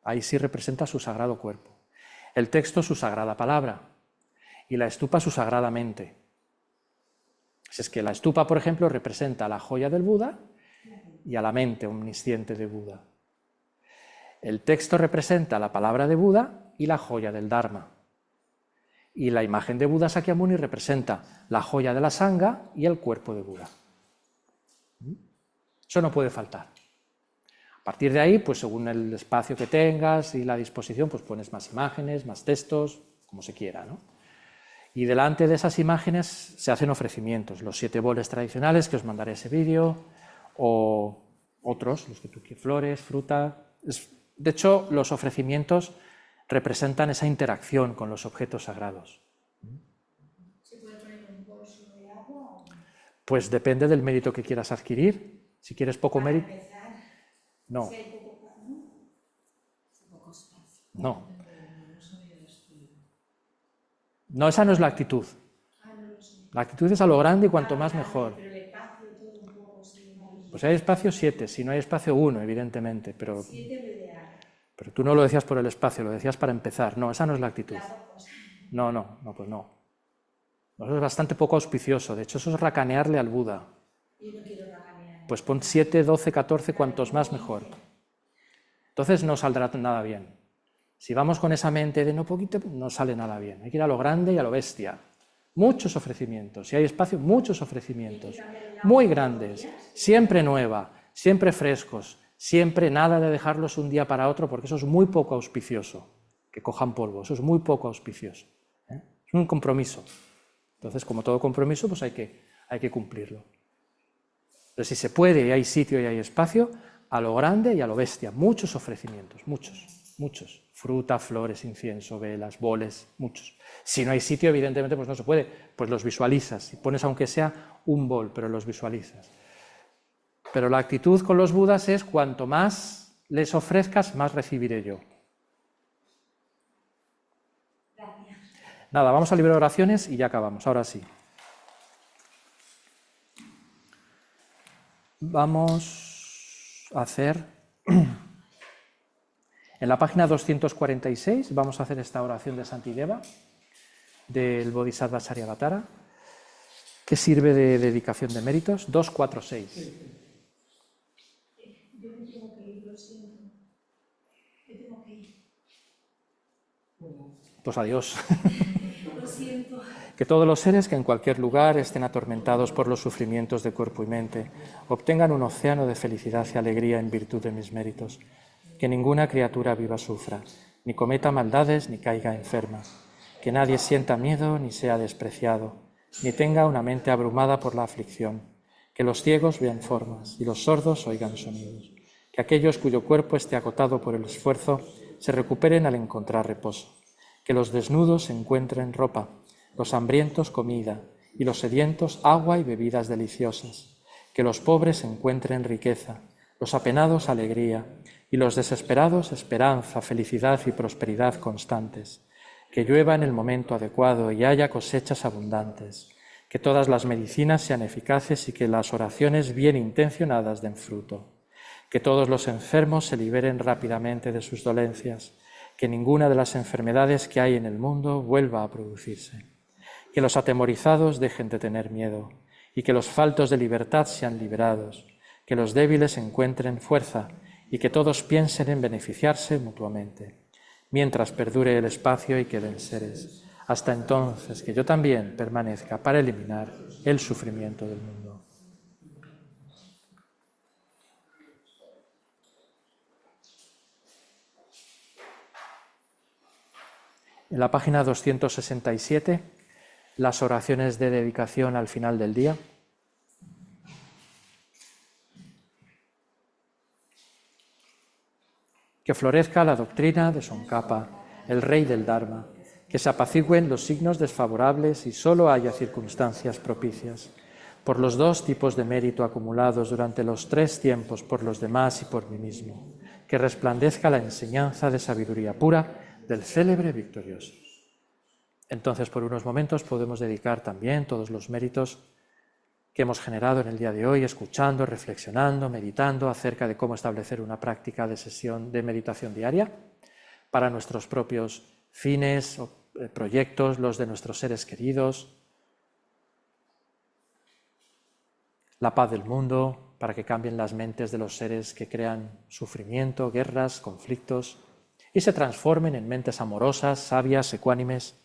Ahí sí representa su sagrado cuerpo. El texto su sagrada palabra y la estupa su sagrada mente. Si es que la estupa, por ejemplo, representa la joya del Buda y a la mente omnisciente de Buda. El texto representa la palabra de Buda y la joya del Dharma. Y la imagen de Buda Sakyamuni representa la joya de la Sangha y el cuerpo de Buda. Eso no puede faltar. A partir de ahí, pues según el espacio que tengas y la disposición, pues pones más imágenes, más textos, como se quiera, ¿no? Y delante de esas imágenes se hacen ofrecimientos, los 7 boles tradicionales, que os mandaré ese vídeo, o otros, los que tú quieras, flores, fruta. De hecho, los ofrecimientos representan esa interacción con los objetos sagrados. ¿Se puede poner un bolso de agua o Pues depende del mérito que quieras adquirir. Si quieres poco para mérito, empezar? no, Si hay poco, ¿no? Poco espacio. no. No, esa no es la actitud. Ah, no lo sé. La actitud es a lo grande y cuanto más mejor. Pero el espacio y todo un poco, sí, vale. Pues si hay espacio 7, si no hay espacio 1, evidentemente, pero 7 lo ideal. tú no lo decías por el espacio, lo decías para empezar. No, esa no es la actitud. Las dos cosas. No, pues no. Eso es bastante poco auspicioso, de hecho eso es racanearle al Buda. Yo no quiero racanear. Pues pon 7, 12, 14, cuantos más mejor. Entonces no saldrá nada bien. Si vamos con esa mente de no poquito, no sale nada bien. Hay que ir a lo grande y a lo bestia. Muchos ofrecimientos. Si hay espacio, muchos ofrecimientos. Muy grandes. Siempre nueva, siempre frescos. Siempre nada de dejarlos un día para otro, porque eso es muy poco auspicioso. Que cojan polvo, eso es muy poco auspicioso. Es un compromiso. Entonces, como todo compromiso, pues hay que cumplirlo. Pero si se puede y hay sitio y hay espacio, a lo grande y a lo bestia. Muchos ofrecimientos, muchos. Fruta, flores, incienso, velas, boles, muchos. Si no hay sitio, evidentemente, pues no se puede. Pues los visualizas. Y pones aunque sea un bol, pero los visualizas. Pero la actitud con los budas es cuanto más les ofrezcas, más recibiré yo. Gracias. Nada, vamos al libro de oraciones y ya acabamos. Ahora sí. Vamos a hacer... En la página 246 vamos a hacer esta oración de Santideva, del Bodhisattva Charyavatara, que sirve de dedicación de méritos. 246. Yo me tengo que ir, lo siento. Yo tengo que ir. Pues adiós. Lo siento. Que todos los seres que en cualquier lugar estén atormentados por los sufrimientos de cuerpo y mente obtengan un océano de felicidad y alegría en virtud de mis méritos. Que ninguna criatura viva sufra, ni cometa maldades, ni caiga enferma. Que nadie sienta miedo, ni sea despreciado, ni tenga una mente abrumada por la aflicción. Que los ciegos vean formas y los sordos oigan sonidos. Que aquellos cuyo cuerpo esté agotado por el esfuerzo se recuperen al encontrar reposo. Que los desnudos encuentren ropa, los hambrientos comida y los sedientos agua y bebidas deliciosas. Que los pobres encuentren riqueza, los apenados alegría y los desesperados esperanza, felicidad y prosperidad constantes. Que llueva en el momento adecuado y haya cosechas abundantes. Que todas las medicinas sean eficaces y que las oraciones bien intencionadas den fruto. Que todos los enfermos se liberen rápidamente de sus dolencias. Que ninguna de las enfermedades que hay en el mundo vuelva a producirse. Que los atemorizados dejen de tener miedo y que los faltos de libertad sean liberados. Que los débiles encuentren fuerza y que todos piensen en beneficiarse mutuamente, mientras perdure el espacio y queden seres, hasta entonces que yo también permanezca para eliminar el sufrimiento del mundo. En la página 267, las oraciones de dedicación al final del día. Que florezca la doctrina de Tsongkhapa, el rey del Dharma, que se apacigüen los signos desfavorables y solo haya circunstancias propicias. por los 2 tipos de mérito acumulados durante los 3 tiempos por los demás y por mí mismo, que resplandezca la enseñanza de sabiduría pura del célebre victorioso. Entonces, por unos momentos podemos dedicar también todos los méritos que hemos generado en el día de hoy, escuchando, reflexionando, meditando acerca de cómo establecer una práctica de sesión de meditación diaria para nuestros propios fines o proyectos, los de nuestros seres queridos, la paz del mundo, para que cambien las mentes de los seres que crean sufrimiento, guerras, conflictos, y se transformen en mentes amorosas, sabias, ecuánimes.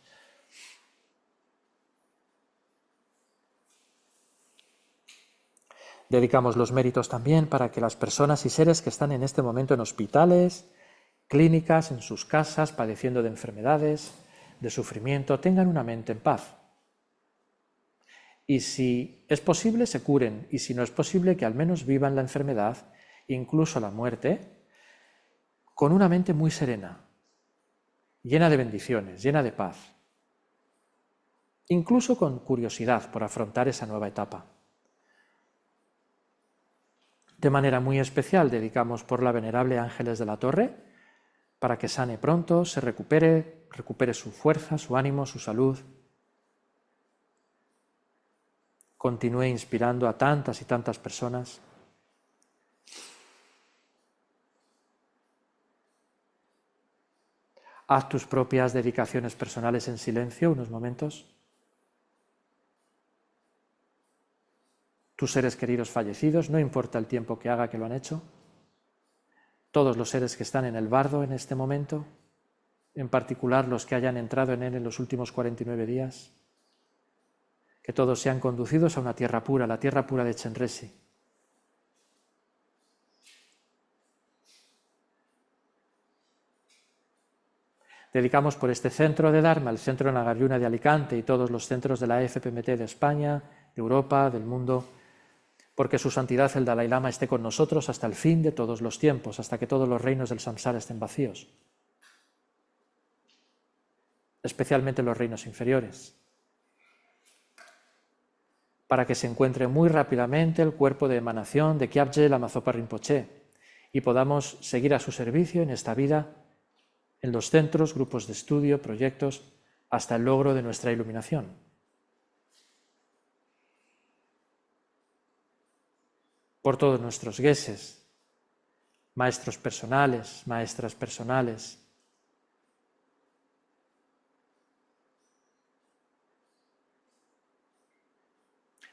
Dedicamos los méritos también para que las personas y seres que están en este momento en hospitales, clínicas, en sus casas, padeciendo de enfermedades, de sufrimiento, tengan una mente en paz. Y si es posible, se curen, y si no es posible, que al menos vivan la enfermedad, incluso la muerte, con una mente muy serena, llena de bendiciones, llena de paz, incluso con curiosidad por afrontar esa nueva etapa. De manera muy especial dedicamos por la venerable Ángeles de la Torre, para que sane pronto, se recupere su fuerza, su ánimo, su salud. Continúe inspirando a tantas y tantas personas. Haz tus propias dedicaciones personales en silencio unos momentos. Tus seres queridos fallecidos, no importa el tiempo que haga que lo han hecho. Todos los seres que están en el bardo en este momento, en particular los que hayan entrado en él en los últimos 49 días. Que todos sean conducidos a una tierra pura, la tierra pura de Chenresi. Dedicamos por este centro de Dharma, el centro Nagarjuna de Alicante y todos los centros de la FPMT de España, de Europa, del mundo, porque su santidad el Dalai Lama esté con nosotros hasta el fin de todos los tiempos, hasta que todos los reinos del samsara estén vacíos, especialmente los reinos inferiores, para que se encuentre muy rápidamente el cuerpo de emanación de Kyabje Lama Zopa Rinpoche y podamos seguir a su servicio en esta vida, en los centros, grupos de estudio, proyectos, hasta el logro de nuestra iluminación. Por todos nuestros geses, maestros personales, maestras personales,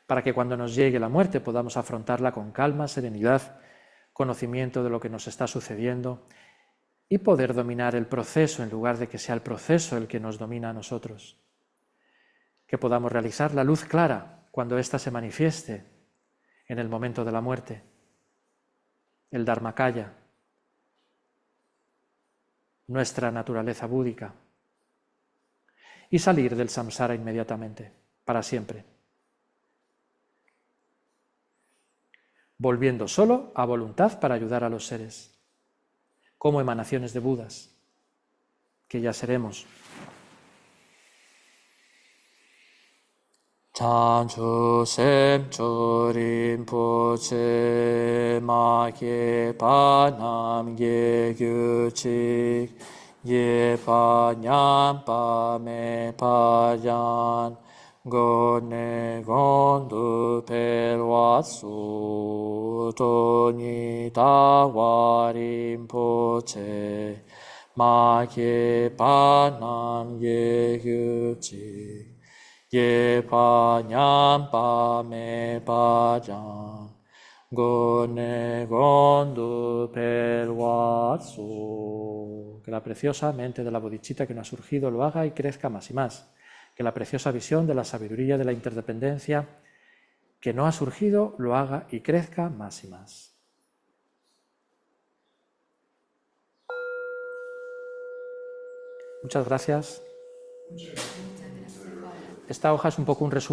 para que cuando nos llegue la muerte podamos afrontarla con calma, serenidad, conocimiento de lo que nos está sucediendo y poder dominar el proceso en lugar de que sea el proceso el que nos domina a nosotros. Que podamos realizar la luz clara cuando ésta se manifieste en el momento de la muerte, el Dharmakaya, nuestra naturaleza búdica, y salir del samsara inmediatamente, para siempre. Volviendo solo a voluntad para ayudar a los seres, como emanaciones de Budas, que ya seremos. Chanchu sem chorim poche ma ke panam ge gyuchik ye pa nyam pa me pa yan Gone gondu per watsu toni tawarim poche ma ke panam ye gyuchi ye pa nyam pa me pa jan gone gondu per watsu. Que la preciosa mente de la bodhicitta que no ha surgido lo haga y crezca más y más. Que la preciosa visión de la sabiduría de la interdependencia que no ha surgido lo haga y crezca más y más. Muchas gracias. Esta hoja es un poco un resumen